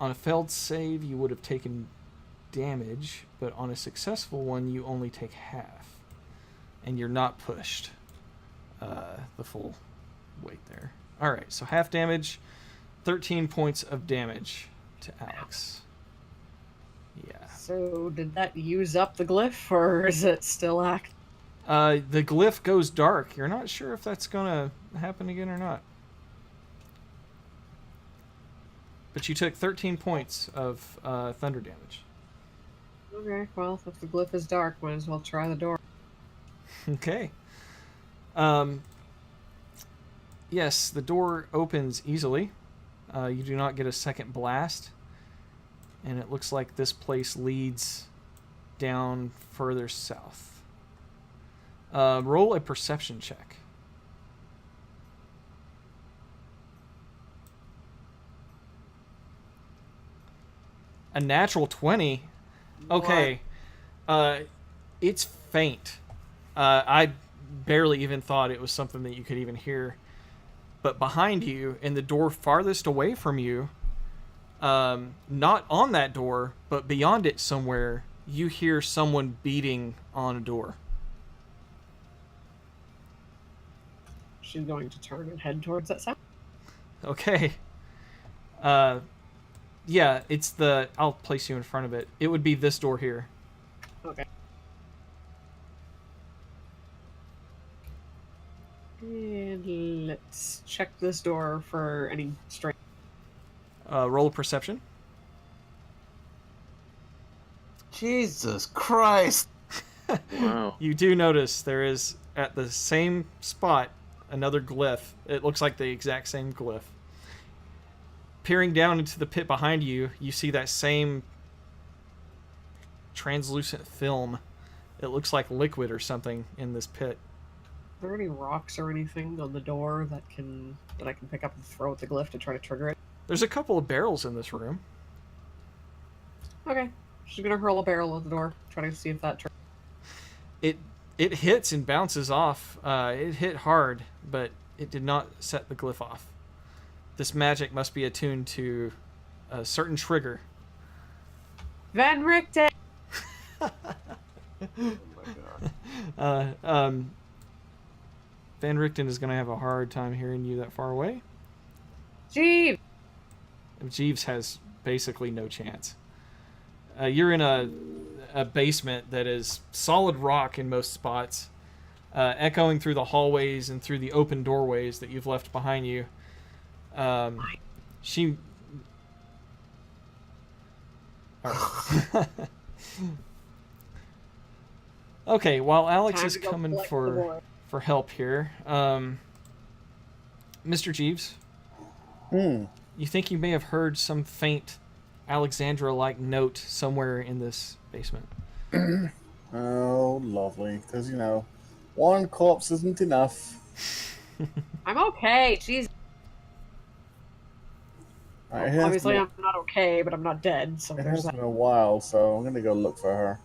a failed save, you would have taken damage, but on a successful one, you only take half, and you're not pushed the full weight there. All right, so half damage, 13 points of damage to Alex. Yeah. So did that use up the glyph, or is it still active? The glyph goes dark. You're not sure if that's gonna happen again or not. But you took 13 points of thunder damage. Okay, well, if the glyph is dark, might as well try the door. Okay. Yes, the door opens easily. You do not get a second blast. And it looks like this place leads down further south. Roll a perception check. A natural 20. Okay. It's faint. I barely even thought it was something that you could even hear. But behind you, in the door farthest away from you, not on that door, but beyond it somewhere, you hear someone beating on a door. She's going to turn and head towards that sound. Okay. Yeah, it's the... I'll place you in front of it. It would be this door here. Okay. And let's check this door for any strange. Roll a perception. Jesus Christ! Wow. You do notice there is, at the same spot, another glyph. It looks like the exact same glyph. Peering down into the pit behind you, you see that same translucent film. It looks like liquid or something in this pit. Are there any rocks or anything on the door that I can pick up and throw at the glyph to try to trigger it? There's a couple of barrels in this room. Okay. She's gonna hurl a barrel at the door, try to see if that It hits and bounces off. It hit hard, but it did not set the glyph off. This magic must be attuned to a certain trigger. Van Richten! Oh my god. Van Richten is going to have a hard time hearing you that far away. Jeeves! Jeeves has basically no chance. You're in a basement that is solid rock in most spots, echoing through the hallways and through the open doorways that you've left behind you. She... Okay, while Alex is coming for help here, Mr. Jeeves, you think you may have heard some faint Alexandra-like note somewhere in this basement? Oh, lovely. Because, one corpse isn't enough. I'm okay, jeez. Right, Obviously, I'm not okay, but I'm not dead, so It there's has that. been a while, so I'm going to go look for her.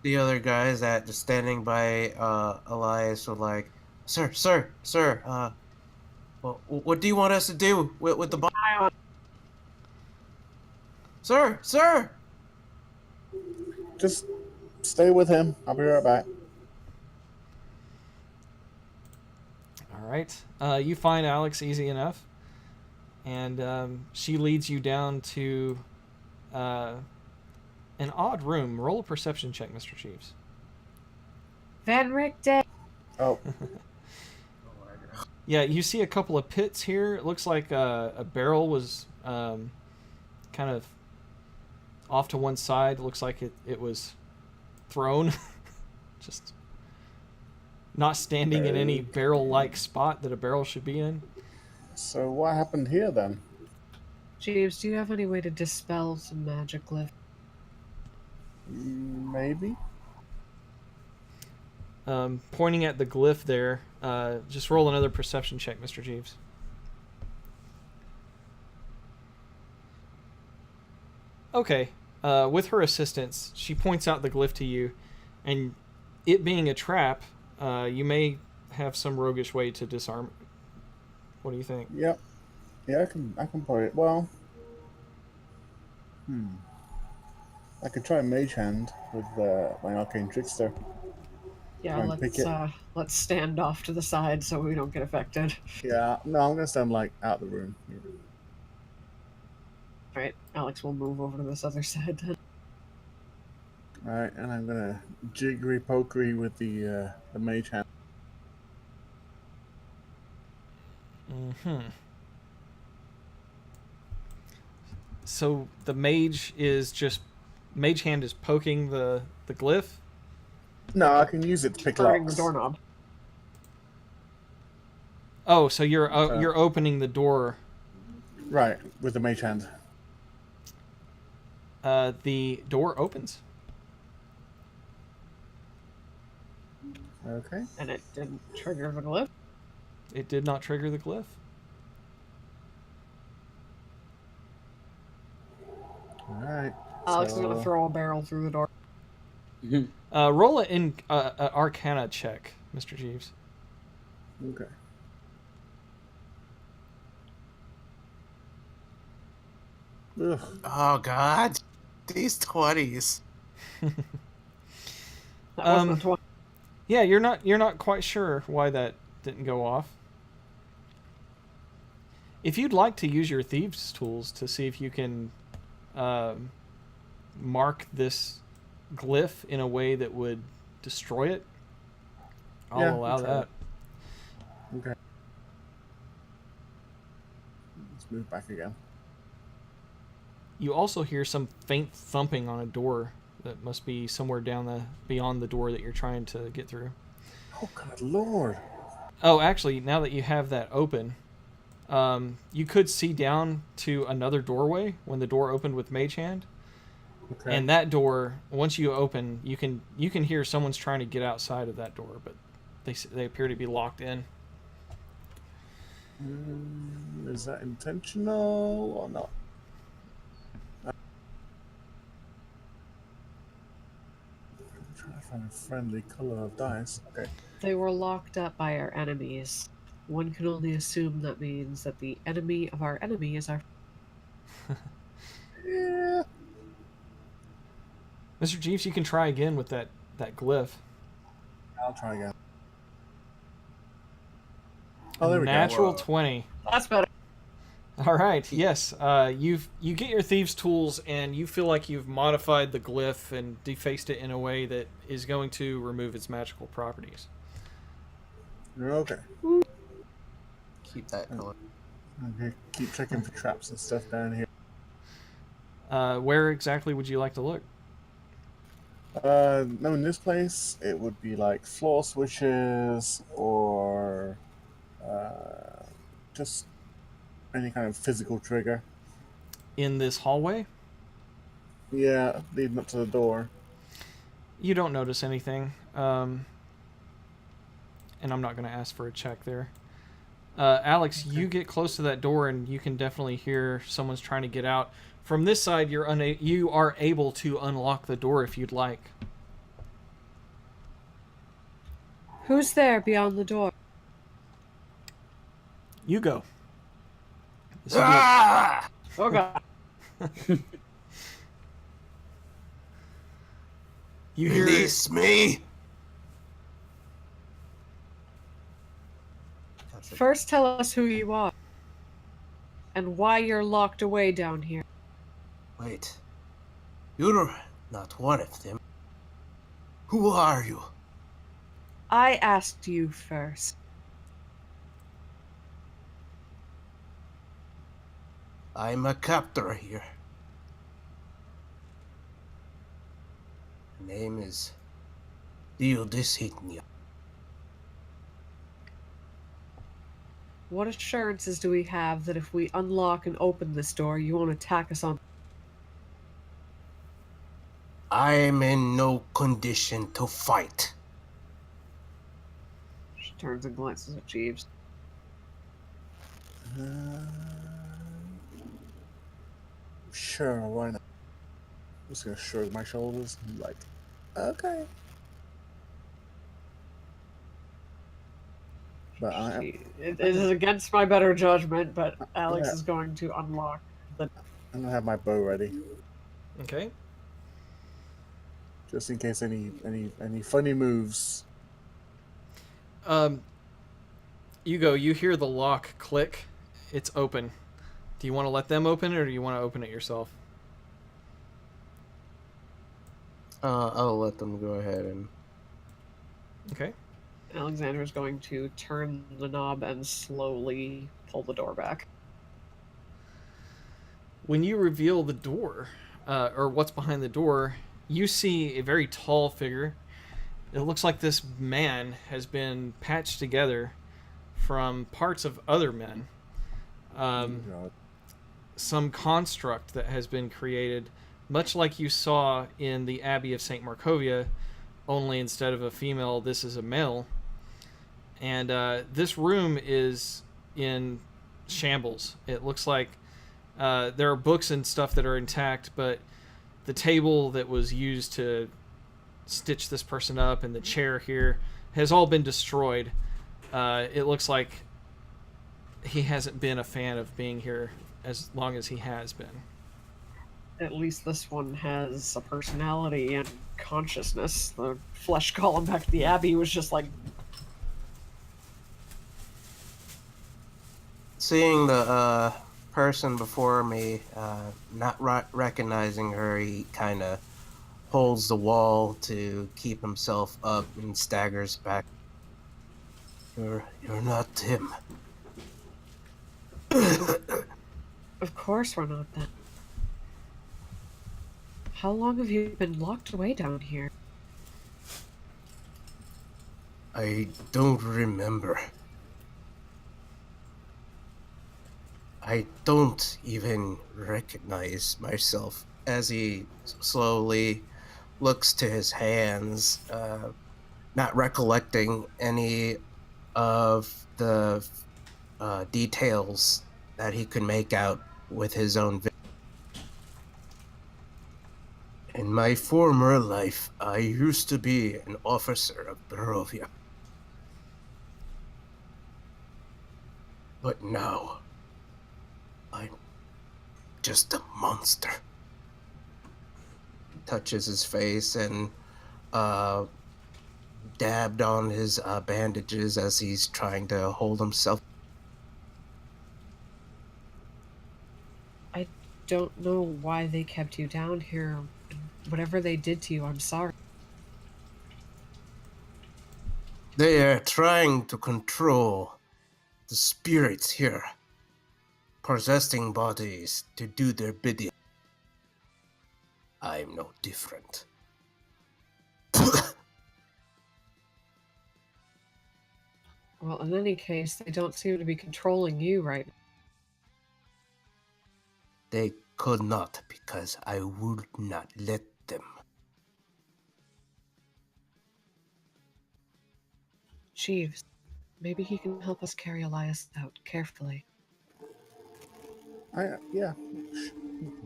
The other guys that just standing by Elias were like, Sir, well, what do you want us to do with the body? Sir! Just stay with him. I'll be right back. All right. You find Alex easy enough, and she leads you down to an odd room. Roll a perception check, Mr. Jeeves. Van Richten! Oh, Yeah, you see a couple of pits here. It looks like a barrel was kind of off to one side. It looks like it was thrown. Just not standing in any barrel-like spot that a barrel should be in. so what happened here then? Jeeves, do you have any way to dispel some magic glyph? Maybe? Pointing at the glyph there, just roll another perception check, Mr. Jeeves. Okay. With her assistance, she points out the glyph to you, and it being a trap, you may have some roguish way to disarm it. What do you think? Yep. Yeah, I can put it. Well, I could try Mage Hand with my Arcane Trickster. Yeah, Try and pick it. let's stand off to the side so we don't get affected. Yeah, no, I'm gonna stand out the room. Alright, Alex will move over to this other side then. Alright, and I'm gonna jiggery pokery with the Mage Hand. So the mage is just Mage Hand is poking the glyph. No, I can use it to pick Turning the locks. doorknob. Oh, so you're opening the door. Right, with the mage hand. The door opens. Okay. And it didn't trigger the glyph. It did not trigger the glyph. Alright. Alex is gonna throw a barrel through the door. Roll it in an Arcana check, Mr. Jeeves. Okay. Ugh. Oh God, these 20s. That wasn't a 20. Yeah, you're not quite sure why that didn't go off. If you'd like to use your thieves' tools to see if you can mark this glyph in a way that would destroy it, I'll allow that. Okay. Let's move back again. You also hear some faint thumping on a door that must be somewhere beyond the door that you're trying to get through. Oh God, Lord! Oh, actually, now that you have that open, you could see down to another doorway when the door opened with Mage Hand. Okay. And that door, once you open, you can hear someone's trying to get outside of that door, but they appear to be locked in. Is that intentional or not? I'm trying to find a friendly color of dice. Okay. They were locked up by our enemies. One can only assume that means that the enemy of our enemy is our... Yeah. Mr. Jeeves, you can try again with that glyph. I'll try again. Oh, there we go. Natural Whoa. 20. That's better. All right. Yes. You get your thieves' tools, and you feel like you've modified the glyph and defaced it in a way that is going to remove its magical properties. Okay. Keep that going. Okay. Keep checking for traps and stuff down here. Where exactly would you like to look? Knowing this place, it would be like floor switches or just any kind of physical trigger. In this hallway? Yeah, leading up to the door. You don't notice anything. And I'm not going to ask for a check there. Alex, you get close to that door and you can definitely hear someone's trying to get out. From this side, you are able to unlock the door if you'd like. Who's there beyond the door? You go. Ah! Oh God. You hear Release me! First tell us who you are. And why you're locked away down here. Wait. You're not one of them. Who are you? I asked you first. I'm a captor here. My name is Eliasicle. What assurances do we have that if we unlock and open this door, you won't attack us on... I am in no condition to fight. She turns and glances at Jeeves. Sure, why not? I'm just gonna shrug my shoulders and be like, okay. But It is against my better judgment, but Alex Yeah. is going to unlock the... I'm gonna have my bow ready, Okay. just in case any funny moves. You hear the lock click. It's open. Do you want to let them open it, or do you want to open it yourself? I'll let them go ahead and... Okay. Alexander is going to turn the knob and slowly pull the door back. When you reveal the door, or what's behind the door, you see a very tall figure. It looks like this man has been patched together from parts of other men. Some construct that has been created, much like you saw in the Abbey of St. Markovia, only instead of a female, this is a male. And this room is in shambles. It looks like there are books and stuff that are intact, but the table that was used to stitch this person up and the chair here has all been destroyed. It looks like he hasn't been a fan of being here as long as he has been. At least this one has a personality and consciousness. The flesh column back at the Abbey was just like... Seeing the person before me, not recognizing her, he kind of holds the wall to keep himself up and staggers back. You're not him. Of course we're not that. How long have you been locked away down here? I don't remember. I don't even recognize myself as he slowly looks to his hands, not recollecting any of the details that he could make out with his own vision. In my former life, I used to be an officer of Barovia. But now, I'm just a monster. Touches his face and dabbed on his bandages as he's trying to hold himself. I don't know why they kept you down here. Whatever they did to you, I'm sorry. They are trying to control the spirits here, possessing bodies to do their bidding. I'm no different. Well, in any case, they don't seem to be controlling you right now. They could not, because I would not let them. Jeeves, maybe he can help us carry Elias out carefully. Yeah,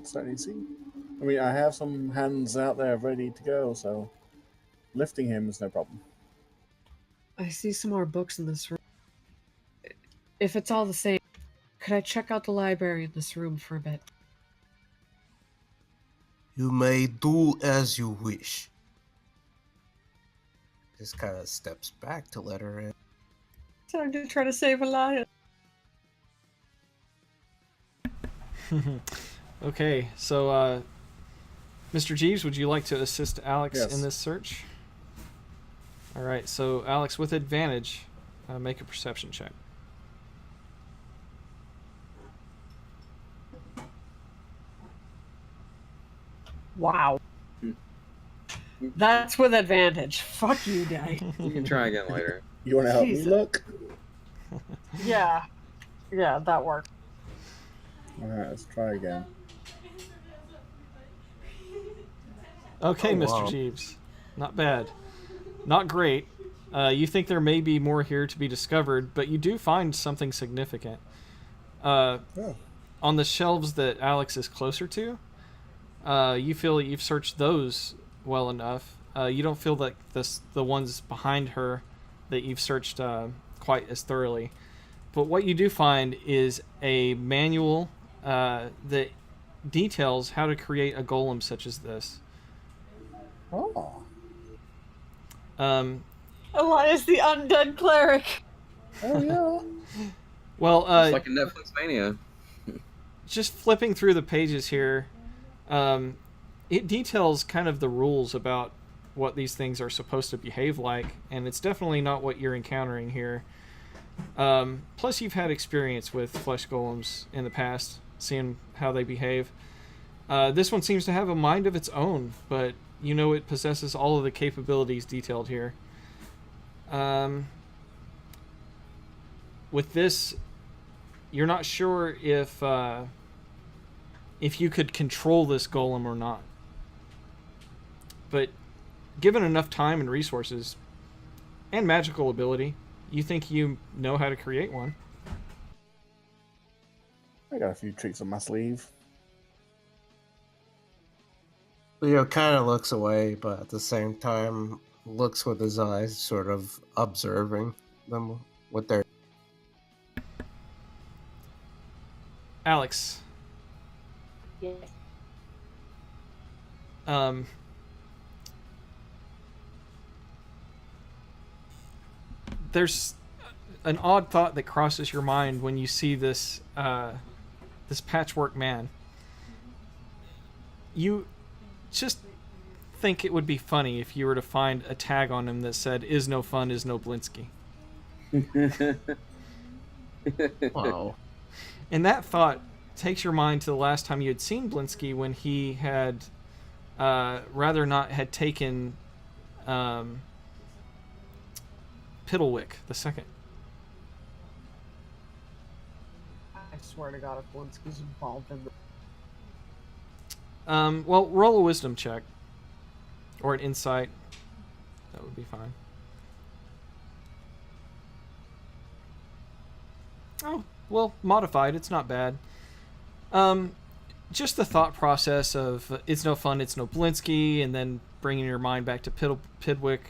certainly see. I mean, I have some hands out there ready to go, so lifting him is no problem. I see some more books in this room. If it's all the same, could I check out the library in this room for a bit? You may do as you wish. Just kind of steps back to let her in. Time to try to save Elias. Okay, so Mr. Jeeves, would you like to assist Alex Yes. in this search? All right, so Alex, with advantage, make a perception check. Wow. That's with advantage. Fuck you, Day. You can try again later. You want to help Jesus. me look? Yeah. Yeah, that worked. Alright, let's try again. Okay, Oh, Mr. wow. Jeeves. Not bad. Not great. You think there may be more here to be discovered, but you do find something significant. Oh. On the shelves that Alex is closer to, you feel that you've searched those well enough. You don't feel like the ones behind her that you've searched quite as thoroughly. But what you do find is a manual that details how to create a golem such as this. Oh. Elias the undead cleric. Oh, yeah. Well, It's like a Netflix mania. just flipping through the pages here, it details kind of the rules about what these things are supposed to behave like, and it's definitely not what you're encountering here. Plus, you've had experience with flesh golems in the past, seeing how they behave. This one seems to have a mind of its own, but you know it possesses all of the capabilities detailed here. With this, you're not sure if you could control this golem or not. But given enough time and resources and magical ability, you think you know how to create one. I got a few tricks up my sleeve. Leo kind of looks away, but at the same time looks with his eyes, sort of observing them, what they're... Alex. Yes. There's an odd thought that crosses your mind when you see this this patchwork man. You just think it would be funny if you were to find a tag on him that said, "Is no fun, is no Blinsky." Wow. And that thought takes your mind to the last time you had seen Blinsky, when he had rather not had taken Piddlewick the second. I swear to God, if Blinsky's involved in the... Well, roll a wisdom check. Or an insight. That would be fine. Oh, well, modified. It's not bad. Just the thought process of it's no fun, it's no Blinsky, and then bringing your mind back to Pidwick.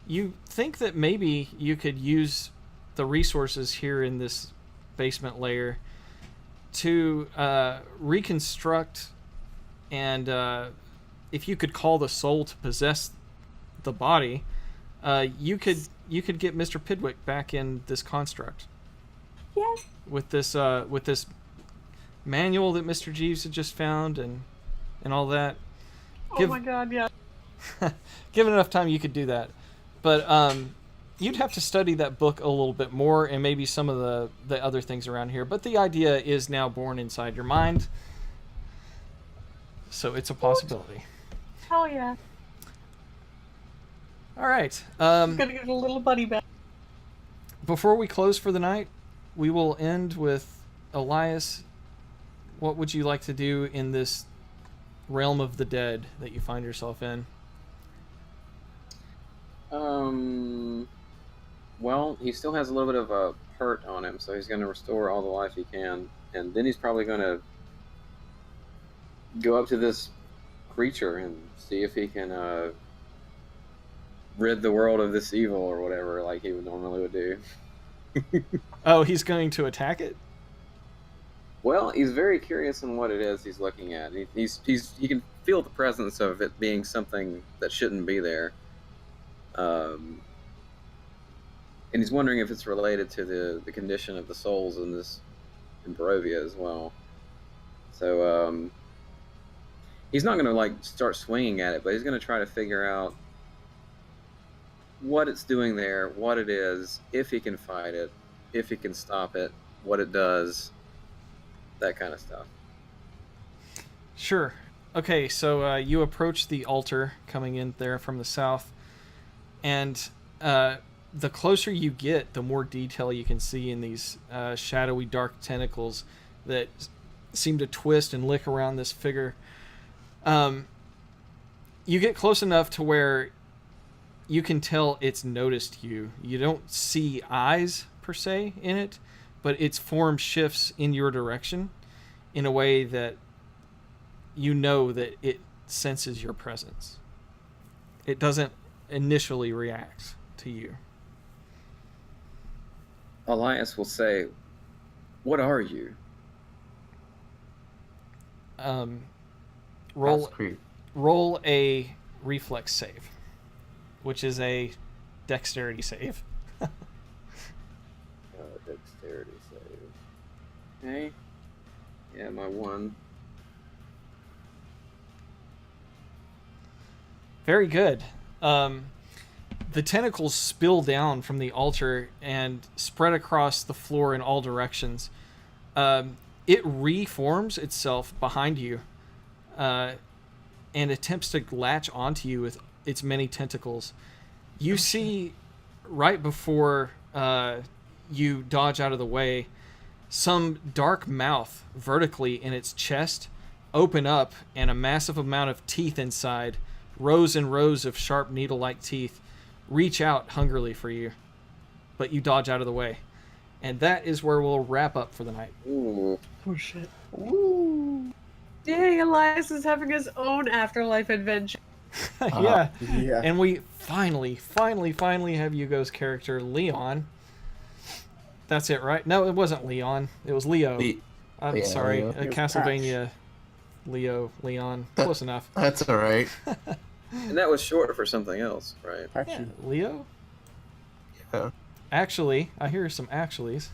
You think that maybe you could use the resources here in this basement layer to reconstruct, and if you could call the soul to possess the body, you could get Mr. Pidwick back in this construct. Yes. With this manual that Mr. Jeeves had just found and all that. Oh my God, yeah. Given enough time, you could do that. But you'd have to study that book a little bit more, and maybe some of the other things around here. But the idea is now born inside your mind, so it's a possibility. Hell yeah. All right. I'm gonna get a little buddy back. Before we close for the night, we will end with Elias. What would you like to do in this realm of the dead that you find yourself in? Well, he still has a little bit of a hurt on him, so he's going to restore all the life he can, and then he's probably going to go up to this creature and see if he can rid the world of this evil or whatever, like he would normally would do. Oh, he's going to attack it? Well, he's very curious in what it is he's looking at. He can feel the presence of it being something that shouldn't be there. And he's wondering if it's related to the condition of the souls in this in Barovia as well. So he's not going to like start swinging at it, but he's going to try to figure out what it's doing there, what it is, if he can fight it, if he can stop it, what it does, that kind of stuff. Sure. Okay, so you approach the altar coming in there from the south, and the closer you get, the more detail you can see in these shadowy, dark tentacles that seem to twist and lick around this figure. You get close enough to where you can tell it's noticed you. You don't see eyes, per se, in it, but its form shifts in your direction in a way that you know that it senses your presence. It doesn't initially react to you. Elias will say, "What are you?" Roll a reflex save, which is a dexterity save. Dexterity save. Okay. Yeah, my one. Very good. The tentacles spill down from the altar and spread across the floor in all directions. it reforms itself behind you, and attempts to latch onto you with its many tentacles. You see, right before you dodge out of the way, some dark mouth vertically in its chest open up, and a massive amount of teeth inside, rows and rows of sharp needle-like teeth, reach out hungrily for you. But you dodge out of the way. And that is where we'll wrap up for the night. Ooh. Oh shit. Woo! Yay, Elias is having his own afterlife adventure. Yeah. Yeah. And we finally have Yugo's character, Leon. That's it, right? No, it wasn't Leon. It was Leo. I'm yeah, sorry. Leo. Castlevania, Leon. Close enough. That's all right. And that was short for something else, right? Yeah, Actually, Leo? Yeah. Actually, I hear some actuallys.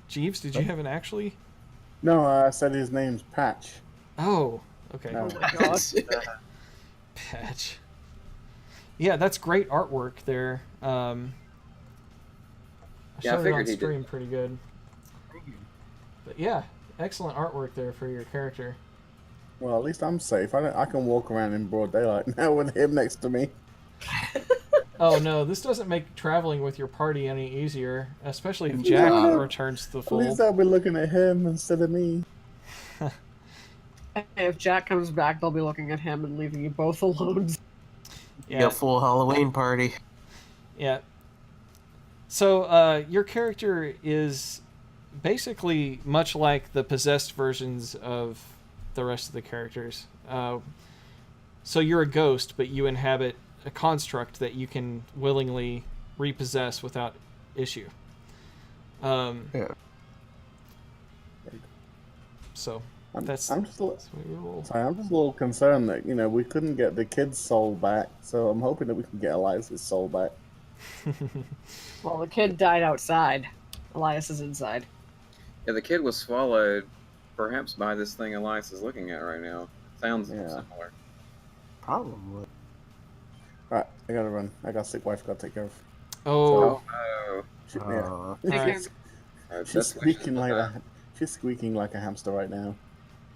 Jeeves, did you have an actually? no, I said his name's Patch. Oh, okay. No. Oh my god. Patch. Yeah, that's great artwork there. I Yeah, I showed it figured on he did. stream pretty good. But yeah, excellent artwork there for your character. Well, at least I'm safe. I can walk around in broad daylight now with him next to me. Oh no, this doesn't make traveling with your party any easier, especially if Jack No. returns to the At least fold. I'll be looking at him instead of me. If Jack comes back, they'll be looking at him and leaving you both alone. A full Halloween party. Yeah. So, your character is basically much like the possessed versions of the rest of the characters. So you're a ghost, but you inhabit a construct that you can willingly repossess without issue. Yeah. So I'm that's just a little, that's what we roll. sorry, I'm just a little concerned that we couldn't get the kid's soul back. So I'm hoping that we can get Elias's soul back. Well, the kid died outside. Elias is inside. Yeah, the kid was swallowed, perhaps by this thing Elias is looking at right now. Sounds Yeah. similar. Probably. Right, I gotta run. I got a sick wife. Gotta take care of. Oh, Oh, She, yeah. all Take right. care. that's She's squeaking like a. She's squeaking like a hamster right now.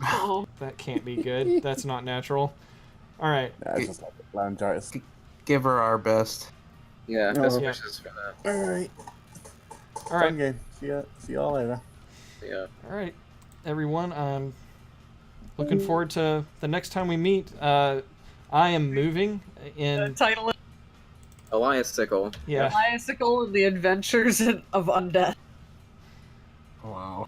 Oh, That can't be good. That's not natural. All right. Yeah, it's just like laryngitis. Give her our best. Yeah, No. best Yeah. wishes for that. All right. All right. Fun game. See y'all later. Yeah. All right, everyone. I'm looking forward to the next time we meet. I am moving the in. title is Eliasicle. Yeah. Eliasicle and the Adventures of Undeath. Wow.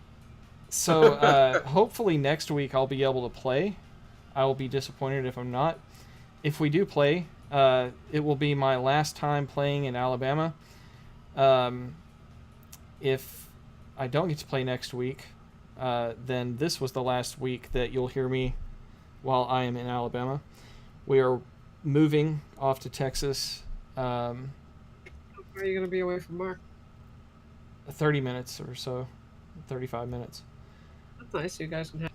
So hopefully next week I'll be able to play. I will be disappointed if I'm not. If we do play, it will be my last time playing in Alabama. If I don't get to play next week, then this was the last week that you'll hear me while I am in Alabama. We are moving off to Texas. How far are you going to be away from Mark? 30 minutes or so, 35 minutes. That's nice. You guys can have.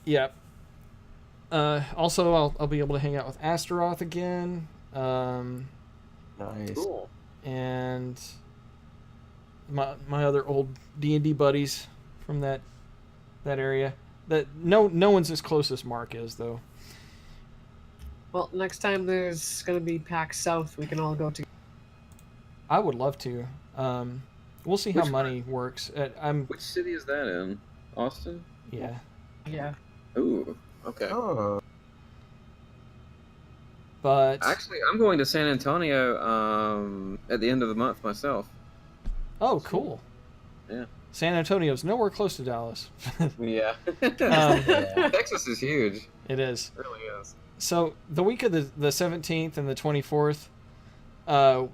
Yeah. Also, I'll be able to hang out with Astaroth again, Nice. Cool. and my other old D&D buddies from that area. That no one's as close as Mark is though. Well, next time there's going to be PAX South, we can all go together. I would love to. We'll see how Which money works. Which city is that in? Austin? Yeah. Yeah. Ooh. Okay. Oh. But Actually, I'm going to San Antonio at the end of the month myself. oh, cool. Yeah. San Antonio's nowhere close to Dallas. Yeah. Yeah. Texas is huge. It is. It really is. So the week of the 17th and the 24th,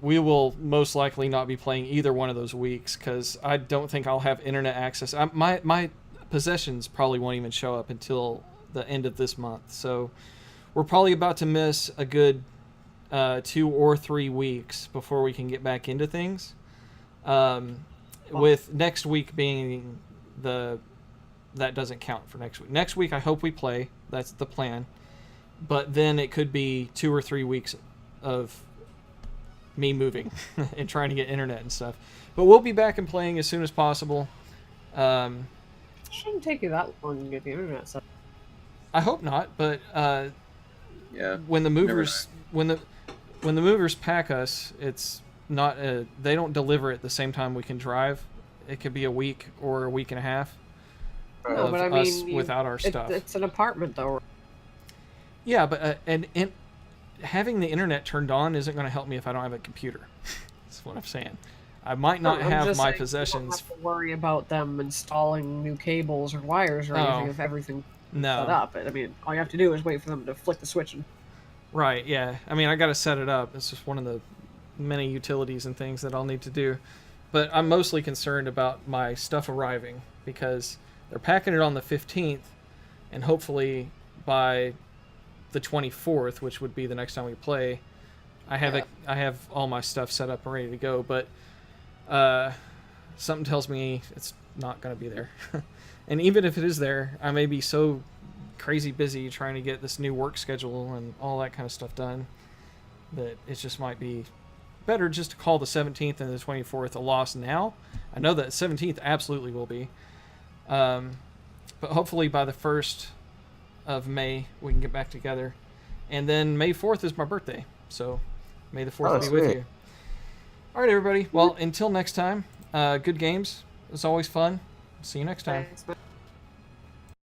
we will most likely not be playing either one of those weeks because I don't think I'll have internet access. My possessions probably won't even show up until the end of this month. So we're probably about to miss a good 2 or 3 weeks before we can get back into things. With next week being that doesn't count for next week. Next week I hope we play. That's the plan. But then it could be 2 or 3 weeks of me moving and trying to get internet and stuff. But we'll be back and playing as soon as possible. It shouldn't take you that long to get the internet set. I hope not, but Yeah. when the movers when the movers pack us, it's not they don't deliver it the same time we can drive. It could be a week or a week and a half No, of but I us mean, without our stuff. It's an apartment, though. Yeah, but and having the internet turned on isn't going to help me if I don't have a computer. That's what I'm saying. I might not I'm have just my saying possessions. You don't have to worry about them installing new cables or wires or anything if everything's set up. I mean, all you have to do is wait for them to flick the switch. Right, yeah. I mean, I got to set it up. It's just one of the many utilities and things that I'll need to do. But I'm mostly concerned about my stuff arriving because they're packing it on the 15th, and hopefully by the 24th, which would be the next time we play, I have all my stuff set up and ready to go. But something tells me it's not going to be there. And even if it is there, I may be so crazy busy trying to get this new work schedule and all that kind of stuff done that it just might be better just to call the 17th and the 24th a loss now. I know that 17th absolutely will be. But hopefully by the 1st of May, we can get back together. And then May 4th is my birthday. So May the 4th be with you. All right, everybody. Well, until next time, good games. It's always fun. See you next time. Thanks, man.